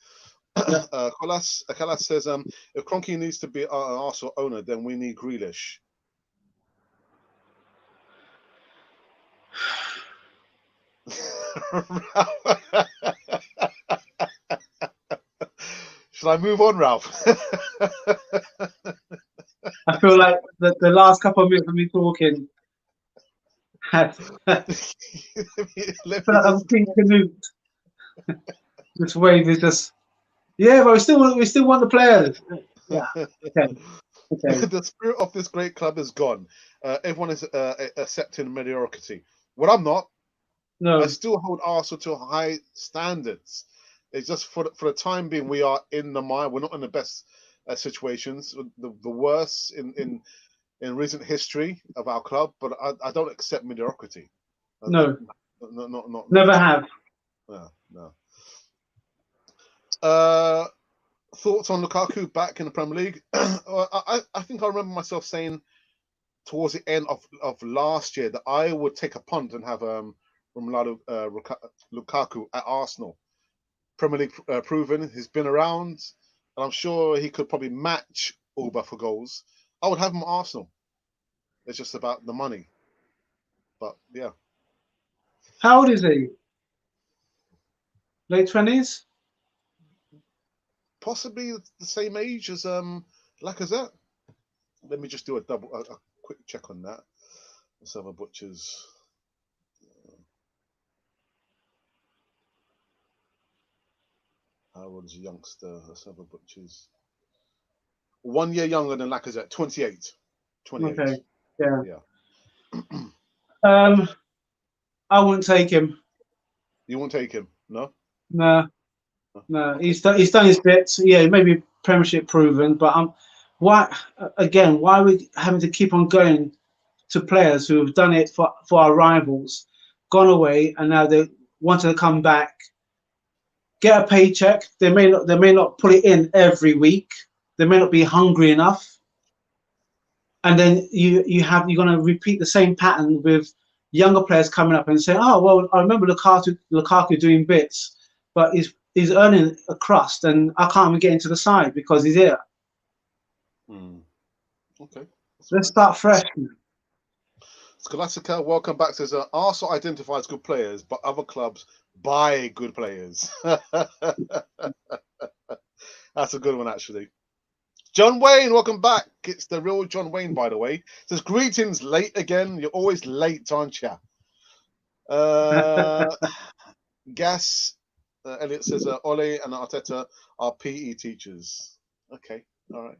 Yeah.
Kalas says, if Kroenke needs to be an Arsenal owner, then we need Grealish. Should I move on, Ralph?
I feel like the last couple of minutes of me talking had I feel
Let me
like I'm
just.
King Canute. This wave is just but we still want the players. Yeah. Okay. Okay.
The spirit of this great club is gone. Everyone is accepting mediocrity. What I'm not. I
No.
still hold Arsenal to high standards. It's just for the time being, we are in the mire. We're not in the best situations, the worst in recent history of our club. But I don't accept mediocrity.
No.
Not
Never
at
have.
all. No. Thoughts on Lukaku back in the Premier League? I think I remember myself saying towards the end of last year that I would take a punt and have Romelu Lukaku at Arsenal. Premier League proven, he's been around, and I'm sure he could probably match Auba for goals. I would have him at Arsenal. It's just about the money. But yeah,
How old is he? Late 20s?
possibly the same age as Lacazette. Let me just do a quick check on that. Let's have a butcher's. How old is a youngster? Let's have a butcher's. 1 year younger than Lacazette, 28. 28.
Okay. Yeah.
Yeah.
I wouldn't take him.
You won't take him, no?
No.
Okay.
He's done his bits. Yeah, maybe Premiership proven, but why are we having to keep on going to players who have done it for our rivals, gone away, and now they want to come back, get a paycheck. They may not put it in every week. They may not be hungry enough, and then you're going to repeat the same pattern with younger players coming up and saying, "Oh well, I remember Lukaku doing bits, but he's earning a crust, and I can't even get into the side because he's here."
Okay.
Let's start fresh.
Scholastica, welcome back. Says Arsenal identifies good players, but other clubs buy good players. That's a good one, actually. John Wayne, welcome back. It's the real John Wayne, by the way. Says greetings, late again. You're always late, aren't you? Gas. Elliot says Ole and Arteta are PE teachers. Okay, all right.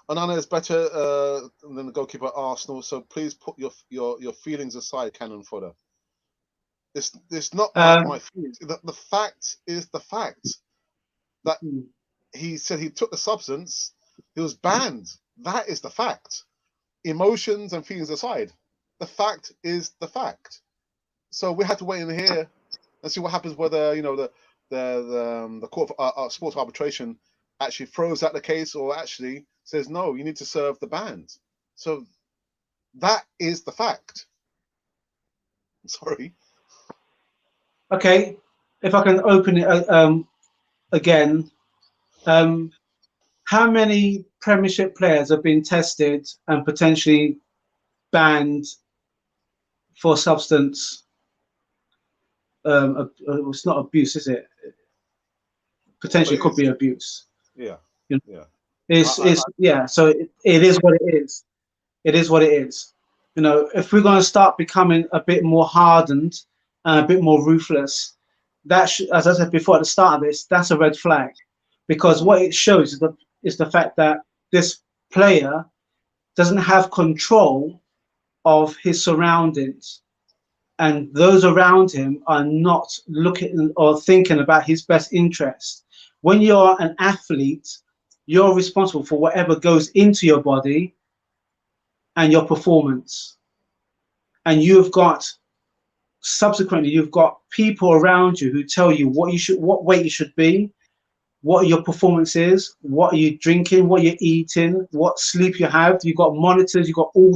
Onana is better than the goalkeeper at Arsenal, so please put your feelings aside, Cannon Fodder. It's not my feelings. The fact is the fact that he said he took the substance, he was banned. That is the fact. Emotions and feelings aside, the fact is the fact. So we had to wait in here and see what happens. Whether the court of sports arbitration actually throws out the case or actually says no, you need to serve the bans. So that is the fact. Sorry.
Okay, if I can open it again, how many Premiership players have been tested and potentially banned for substance? It's not abuse, is it? Potentially, it could be abuse.
Yeah.
You
know?
Yeah. So it is what it is. It is what it is. If we're going to start becoming a bit more hardened and a bit more ruthless, as I said before at the start of this, that's a red flag, because what it shows is the fact that this player doesn't have control of his surroundings, and those around him are not looking or thinking about his best interest. When you're an athlete, you're responsible for whatever goes into your body and your performance. And you've got people around you who tell you what weight you should be, what your performance is, what are you drinking, what you're eating, what sleep you have. You've got monitors, you've got all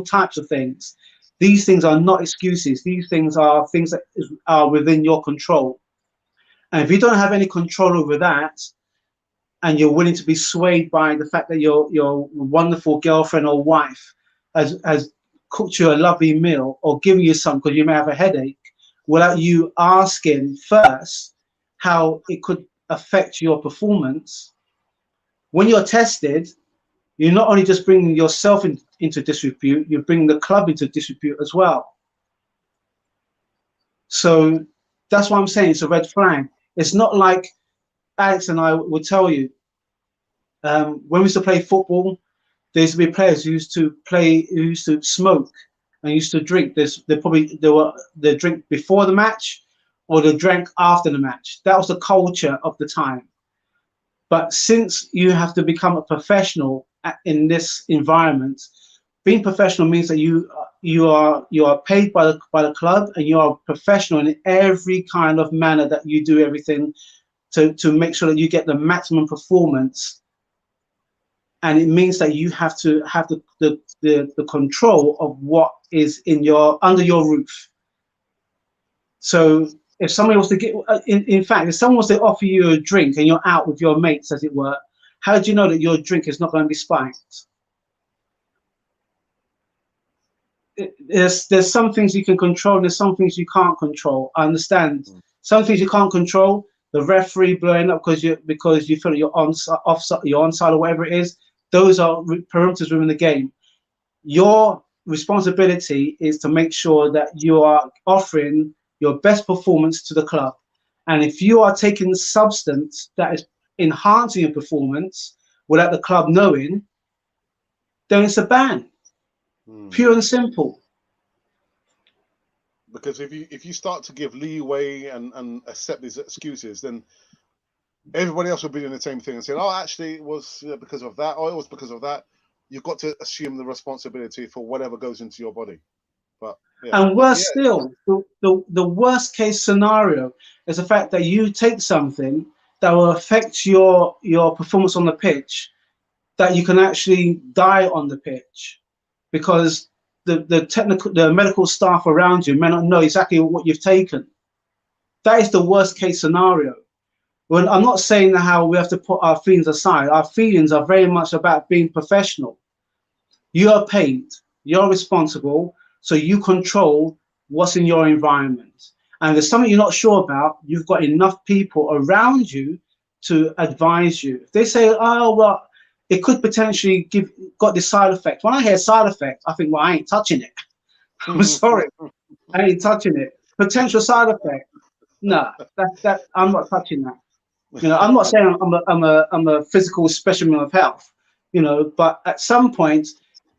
types of things. These things are not excuses. These things are things that are within your control. And if you don't have any control over that, and you're willing to be swayed by the fact that your wonderful girlfriend or wife has cooked you a lovely meal or given you some because you may have a headache, without you asking first how it could affect your performance, when you're tested, you're not only just bringing yourself into disrepute, you bring the club into disrepute as well. So that's why I'm saying it's a red flag. It's not like Alex and I would tell you, when we used to play football, there used to be players who used to smoke and used to drink. They drink before the match or they drank after the match. That was the culture of the time. But since you have to become a professional in this environment, being professional means that you are paid by the club, and you are professional in every kind of manner that you do everything to make sure that you get the maximum performance. And it means that you have to have the control of what is under your roof. So if somebody was to get, in fact, if someone was to offer you a drink and you're out with your mates, as it were, how do you know that your drink is not going to be spiked? There's some things you can control, and there's some things you can't control. I understand. Some things you can't control. The referee blowing up because you feel like you're onside or whatever it is. Those are parameters within the game. Your responsibility is to make sure that you are offering your best performance to the club. And if you are taking substance that is enhancing your performance without the club knowing, then it's a ban. Pure and simple.
Because if you start to give leeway and accept these excuses, then everybody else will be doing the same thing and saying, "Oh, actually, it was because of that, or it was because of that." You've got to assume the responsibility for whatever goes into your body. But yeah.
And worse still, the worst case scenario is the fact that you take something that will affect your performance on the pitch, that you can actually die on the pitch, because the medical staff around you may not know exactly what you've taken. That is the worst case scenario. Well, I'm not saying how we have to put our feelings aside. Our feelings are very much about being professional. You are paid, you're responsible, so you control what's in your environment. And if there's something you're not sure about, you've got enough people around you to advise you. If they say, "Oh, well, it could potentially got this side effect." When I hear side effect, I think, well, I ain't touching it. I'm sorry, I ain't touching it. Potential side effect. No, that I'm not touching that. I'm not saying I'm a physical specimen of health, but at some point,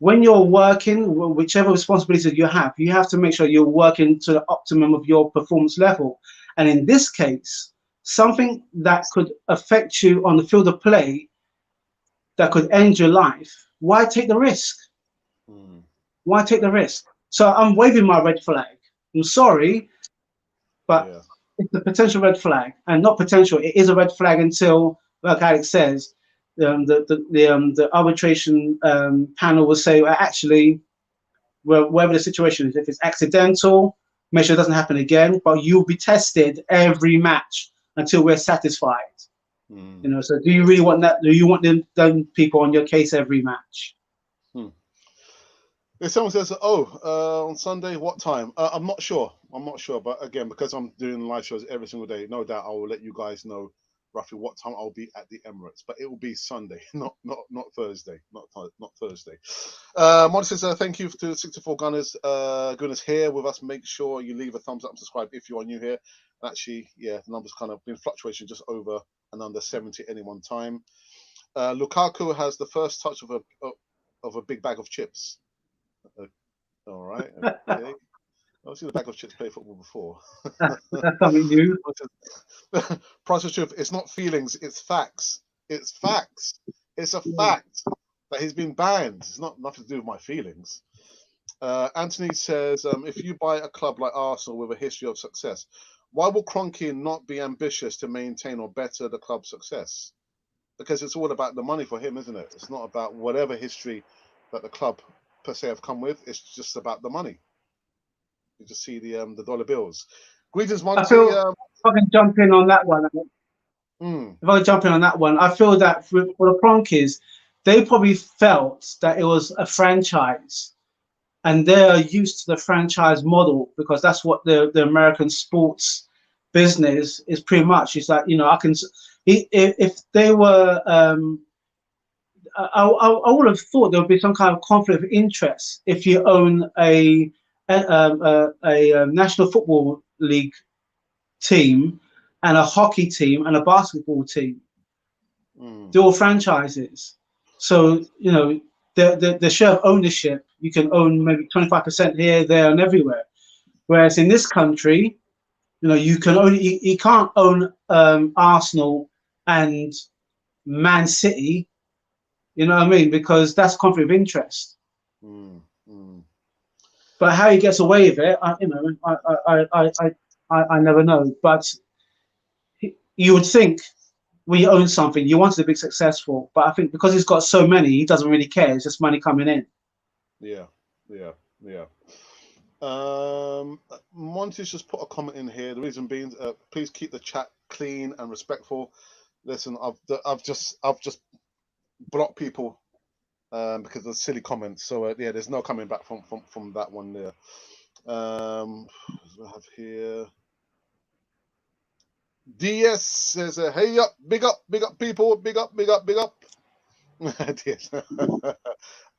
when you're working, whichever responsibilities you have to make sure you're working to the optimum of your performance level. And in this case, something that could affect you on the field of play, that could end your life, why take the risk? Why take the risk? So I'm waving my red flag. I'm sorry, but it's a potential red flag, and not potential. It is a red flag until, like Alex says, the arbitration panel will say, well, actually, wherever the situation is, if it's accidental, make sure it doesn't happen again. But you'll be tested every match until we're satisfied. So do you really want that? Do you want them people on your case every match?
If someone says, "Oh, on Sunday, what time?" I'm not sure. But again, because I'm doing live shows every single day, no doubt I will let you guys know roughly what time I'll be at the Emirates. But it will be Sunday, not Thursday, not Thursday. Monica says, "Thank you to 64 Gunners here with us. Make sure you leave a thumbs up and subscribe if you are new here." Actually, the numbers kind of been fluctuating just over and under 70 any one time. Lukaku has the first touch of a big bag of chips. All right. Okay. I've seen a bag of chips play football before.
That's something new.
Price of truth. It's not feelings. It's facts. It's facts. It's a fact that he's been banned. It's nothing to do with my feelings. Anthony says, if you buy a club like Arsenal with a history of success, why will Kroenke not be ambitious to maintain or better the club's success? Because it's all about the money for him, isn't it? It's not about whatever history that the club per se have come with. It's just about the money. You just see the dollar bills. Greetings, Monty.
If I can jump in on that one. If I can jump in on that one, I feel that for the Kroenkes, they probably felt that it was a franchise, and they're used to the franchise model because that's what the American sports business is pretty much, it's like, you know, if they were, I would have thought there would be some kind of conflict of interest if you own a National Football League team and a hockey team and a basketball team. They're all franchises. So, you know, the share of ownership, you can own maybe 25% here, there, and everywhere. Whereas in this country, you know, you can't own Arsenal and Man City. You know what I mean? Because that's conflict of interest. But how he gets away with it, I never know. But you would think when you own something, you want it to be successful. But I think because he's got so many, he doesn't really care. It's just money coming in.
Yeah. Monty's just put a comment in here. The reason being, please keep the chat clean and respectful. Listen, I've just blocked people because of silly comments. So yeah, there's no coming back from that one there. What do I have here? DS says, "Hey up, big up, people, big up."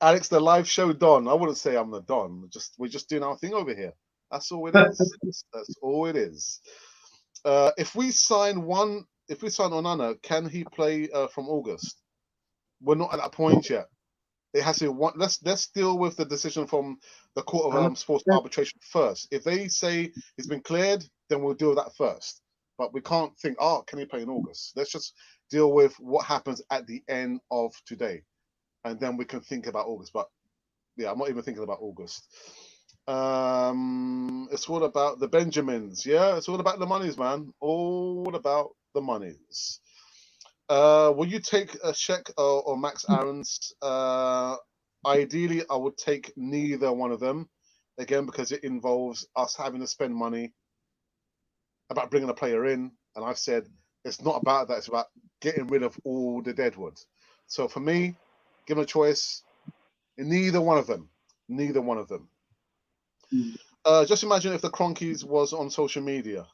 Alex, the live show Don. I wouldn't say I'm the Don. We're just doing our thing over here. That's all it is. That's all it is. If we sign Onana, can he play from August? We're not at that point yet. It has to. Let's deal with the decision from the Court of Sports Arbitration first. If they say he's been cleared, then we'll deal with that first. But we can't think, can he play in August? Let's just deal with what happens at the end of today, and then we can think about August. But yeah, I'm not even thinking about August. It's all about the Benjamins. Yeah, it's all about the monies, man. All about the monies. Will you take a Sheck or Max Aaron's? Ideally, I would take neither one of them. Again, because it involves us having to spend money about bringing a player in. And I've said it's not about that. It's about getting rid of all the deadwood. So for me, given a choice, neither one of them. Just imagine if the Cronkies was on social media.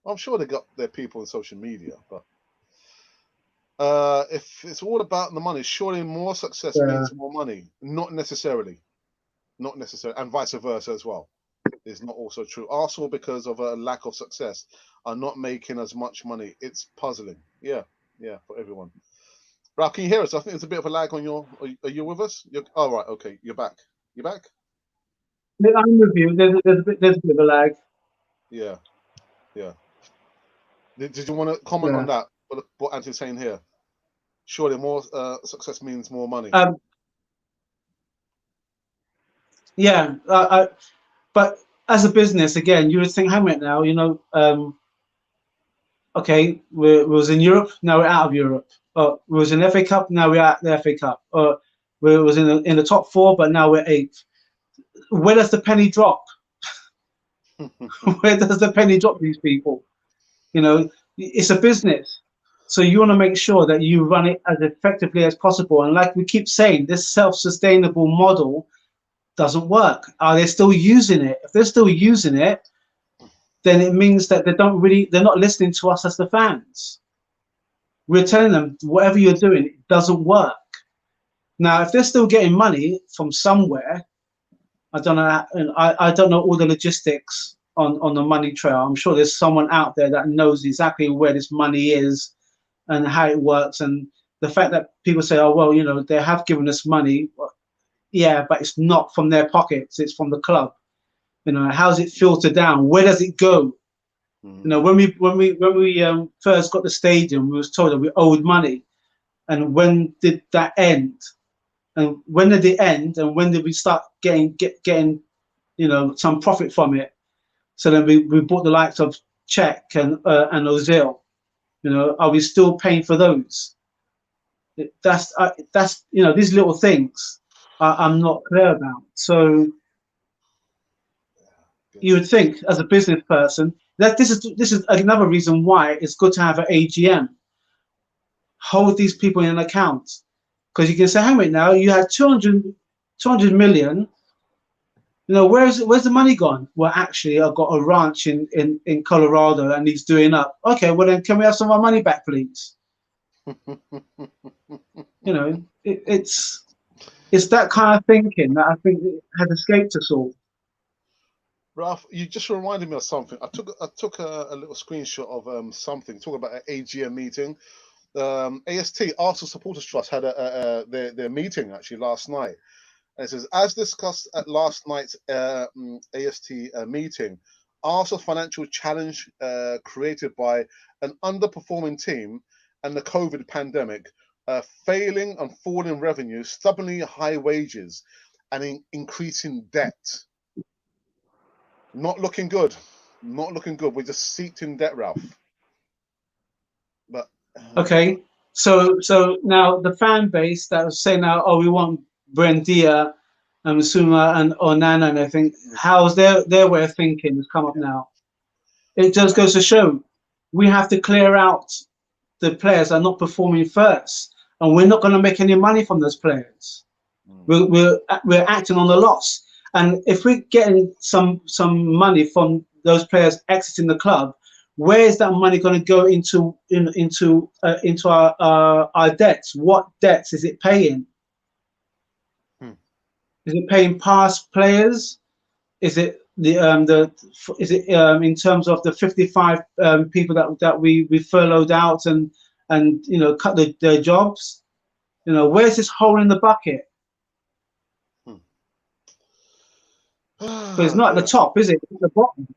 I'm sure they got their people on social media, but if it's all about the money, surely more success means more money. Not necessarily, and vice versa as well. Is not also true. Arsenal, because of a lack of success, are not making as much money. It's puzzling. Yeah, for everyone. Ralph, can you hear us? I think there's a bit of a lag on your. Are you with us? Oh, right. Okay, you're back. You back?
I'm with you. There's a bit of a lag.
Yeah. Did you want to comment on that? What Anthony's saying here? Surely more success means more money.
Yeah, but as a business, again, you would think, hang on a minute now, you know, okay, we was in Europe, now we're out of Europe. We was in the FA Cup, now we're out the FA Cup. We was in the top 4, but now we're 8th. Where does the penny drop? Where does the penny drop these people? You know, it's a business. So you want to make sure that you run it as effectively as possible. And like we keep saying, this self-sustainable model doesn't work. Are they still using it? If they're still using it, then it means that they're not listening to us as the fans. We're telling them whatever you're doing, it doesn't work. Now, if they're still getting money from somewhere, I don't know. I don't know all the logistics on the money trail. I'm sure there's someone out there that knows exactly where this money is and how it works. And the fact that people say, oh, well, you know, they have given us money. Yeah, but it's not from their pockets. It's from the club. You know, how's it filter down? Where does it go? You know, when we first got the stadium, we was told that we owed money. And when did that end? And when did it end? And when did we start getting you know, some profit from it? So then we bought the likes of Czech and Ozil. You know, are we still paying for those? That's you know, these little things I'm not clear about. So you would think, as a business person, that this is another reason why it's good to have an AGM. Hold these people in account, because you can say, hey, wait, now you had 200 million You know, where's the money gone? Well, actually, I've got a ranch in Colorado, and he's doing up. Okay, well then, can we have some of our money back, please? You know, it's that kind of thinking that I think has escaped us all.
Ralph, you just reminded me of something. I took a little screenshot of something talking about an AGM meeting. AST, Arsenal Supporters Trust, had their meeting actually last night. And it says, as discussed at last night's AST meeting, Arsenal's financial challenge created by an underperforming team and the COVID pandemic, failing and falling revenue, stubbornly high wages, and increasing debt. Not looking good. Not looking good. We're just seeped in debt, Ralph. But
okay, so now the fan base that was saying now, oh, we want Buendia and Suma and Onana and everything. How's their way of thinking has come up now? It just goes to show we have to clear out the players that are not performing first, and we're not going to make any money from those players. We're acting on the loss, and if we're getting some money from those players exiting the club, where is that money going to go into our debts? What debts is it paying? Is it paying past players? Is it in terms of the 55 people that we furloughed out and you know cut their jobs? You know, where's this hole in the bucket? But it's not at the top, is it? It's at the bottom.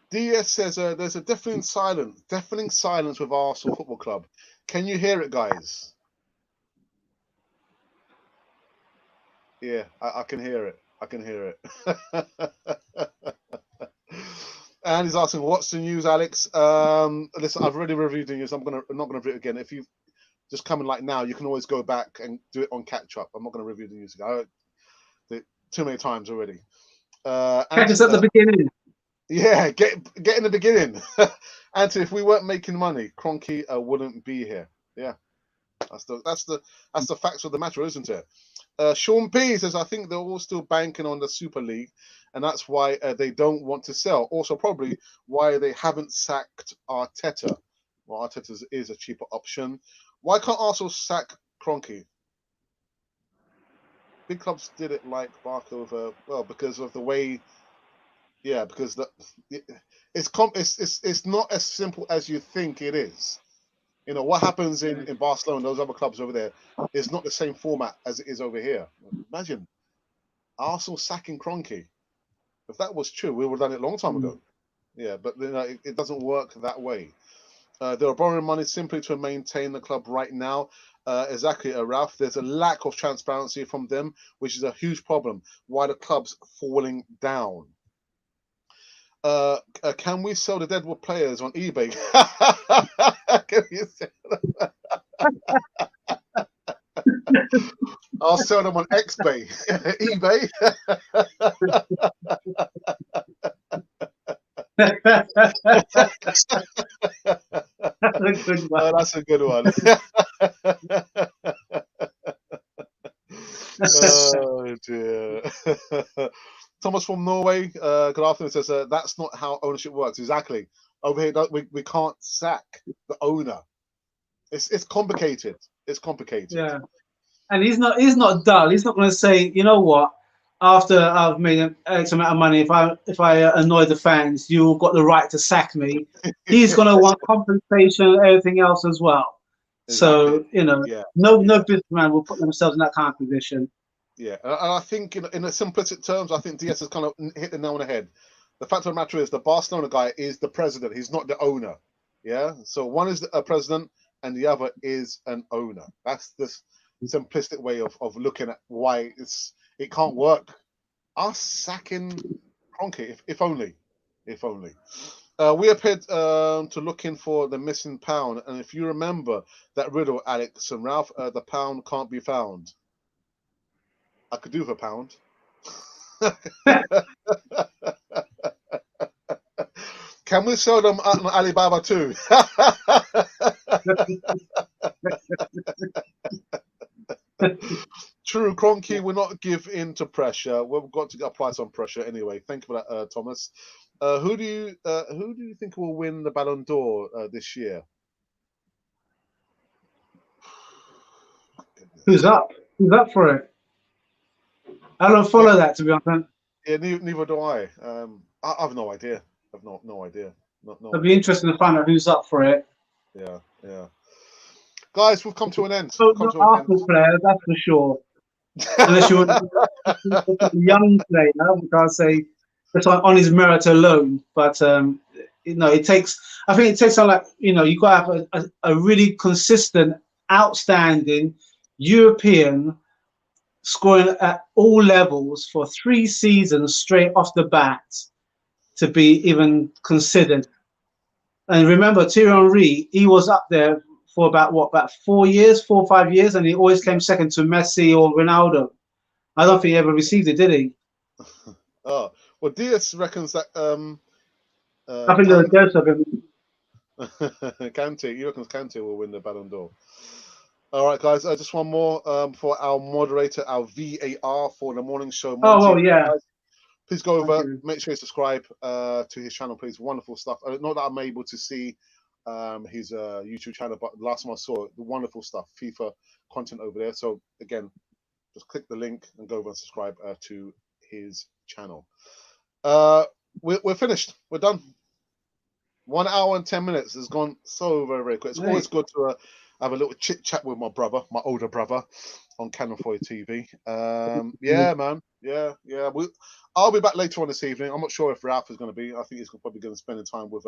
DS says there's a deafening silence with Arsenal Football Club. Can you hear it, guys? Yeah, I can hear it. I can hear it. And he's asking, "What's the news, Alex?" Listen, I've already reviewed the news. I'm not gonna review it again. If you just come in like now, you can always go back and do it on catch up. I'm not gonna review the news again. I heard it too many times already.
Catch us at the beginning.
Yeah, get in the beginning. Anthony, if we weren't making money, Kroenke wouldn't be here. Yeah, that's the facts of the matter, isn't it? Sean P says, I think they're all still banking on the Super League, and that's why they don't want to sell. Also, probably why they haven't sacked Arteta. Well, Arteta is a cheaper option. Why can't Arsenal sack Kroenke? Big clubs did it like Barca with because of the way. Yeah, because it's not as simple as you think it is. You know, what happens in Barcelona, those other clubs over there, is not the same format as it is over here. Imagine Arsenal sacking Kroenke. If that was true, we would have done it a long time ago. Yeah, but you know, it doesn't work that way. They are borrowing money simply to maintain the club right now. Exactly, Ralph. There's a lack of transparency from them, which is a huge problem. Why the club's falling down. Can we sell the Deadwood players on eBay? Can you sell I'll sell them on XBay, eBay.
That's a good one.
Oh, that's a good one. Oh dear. Thomas from Norway, good afternoon, says that's not how ownership works. Exactly. Over here, we can't sack the owner. It's complicated. It's complicated.
Yeah, and he's not dull. He's not going to say, you know what? After I've made an X amount of money, if I annoy the fans, you've got the right to sack me. He's going to want compensation and everything else as well.
Exactly.
So you know, no businessman will put themselves in that kind of position.
Yeah, and I think in a simplistic terms, I think DS has kind of hit the nail on the head. The fact of the matter is, the Barcelona guy is the president. He's not the owner. Yeah, so one is a president, and the other is an owner. That's this simplistic way of looking at why it can't work. Us sacking Kroenke, if only. We appeared to looking for the missing pound, and if you remember that riddle, Alex and Ralph, the pound can't be found. I could do with a pound. Can we sell them on Alibaba too? True, Cronky will not give in to pressure. We've got to apply some pressure anyway. Thank you for that, Thomas. Who do you think will win the Ballon d'Or this year?
Who's up? Who's up for it? I don't follow that, to be honest.
Yeah, neither do I. I've no idea. I've no idea. No
It'd be
idea.
interesting to find out who's up for it.
Yeah. Guys, we've come to an end.
So not Arsenal player, that's for sure. Unless you want a young player, because say that's on his merit alone. But it takes. I think it takes on like you got to have a really consistent, outstanding European scoring at all levels for 3 seasons straight off the bat to be even considered. And remember, Thierry Henry, he was up there for about 4 or 5 years, and he always came second to Messi or Ronaldo. I don't think he ever received it, did he?
Oh, well, Diaz reckons that
I think the dose of him.
Kante, he reckons Kante will win the Ballon d'Or. All right, guys, just one more for our moderator, our VAR for the morning show. Monty.
Oh, yeah.
Guys, please go over, make sure you subscribe to his channel, please. Wonderful stuff. Not that I'm able to see his YouTube channel, but last time I saw it, the wonderful stuff, FIFA content over there. So again, just click the link and go over and subscribe to his channel. We're finished. We're done. 1 hour and 10 minutes has gone so very, very quick. It's always good to have a little chit chat with my brother, my older brother, on Canon 4 TV. Yeah, man. Yeah. I'll be back later on this evening. I'm not sure if Ralph is going to be. I think he's probably going to spend time with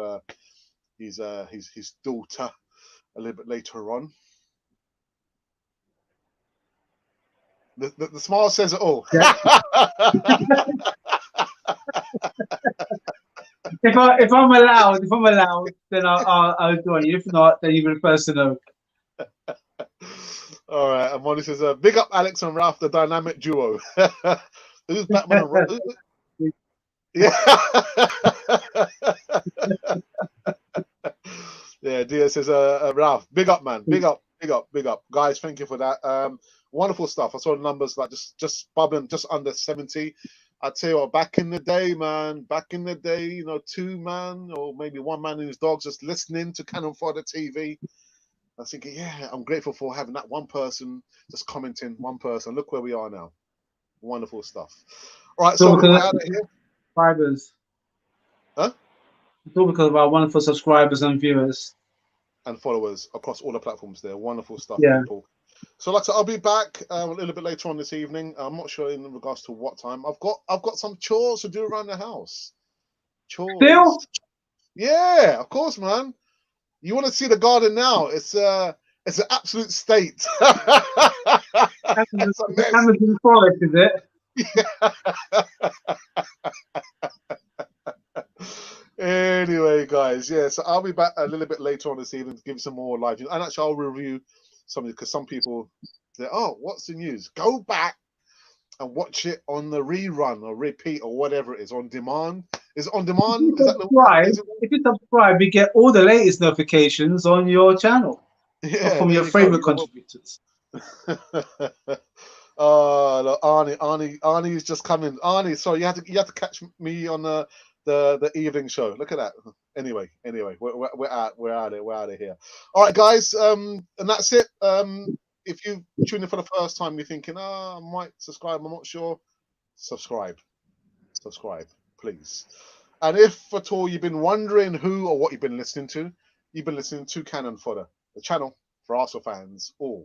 his daughter a little bit later on. The smile says it all.
Yeah. If I'm allowed, then I'll join you. If not, then you're the first to know.
All right, and Molly says, "Big up Alex and Ralph, the dynamic duo." Who's Batman and Ralph? Yeah. Yeah, Dia says, "Ralph, big up, man, big up, guys. Thank you for that. Wonderful stuff. I saw the numbers like just bubbling, just under 70. I tell you what, back in the day, man, 2 man or maybe 1 man and his dogs just listening to Canon Fodder TV. I was thinking, yeah, I'm grateful for having that one person just commenting, one person. Look where we are now. Wonderful stuff. All right, so we're out of here.
Subscribers.
Huh?
It's all because of our wonderful subscribers and viewers.
And followers across all the platforms there. Wonderful stuff,
yeah.
People. So like I said, I'll be back a little bit later on this evening. I'm not sure in regards to what time. I've got some chores to do around the house. Chores.
Still?
Yeah, of course, man. You want to see the garden now? It's an absolute state.
Amazon forest, is it?
Anyway, guys, yeah. So I'll be back a little bit later on this evening to give some more live news, and actually I'll review something because some people say, "Oh, what's the news?" Go back and watch it on the rerun or repeat or whatever it is on demand. Is it on demand?
If you subscribe, you get all the latest notifications on your channel from your favorite contributors.
Oh, look, Arnie is just coming. Arnie, sorry, you have to catch me on the evening show. Look at that. Anyway, we're out of here. All right, guys, and that's it. If you tune in for the first time, you're thinking, I might subscribe. I'm not sure. Subscribe, please. And if at all you've been wondering who or what you've been listening to, you've been listening to Canon Fodder, the channel for Arsenal fans all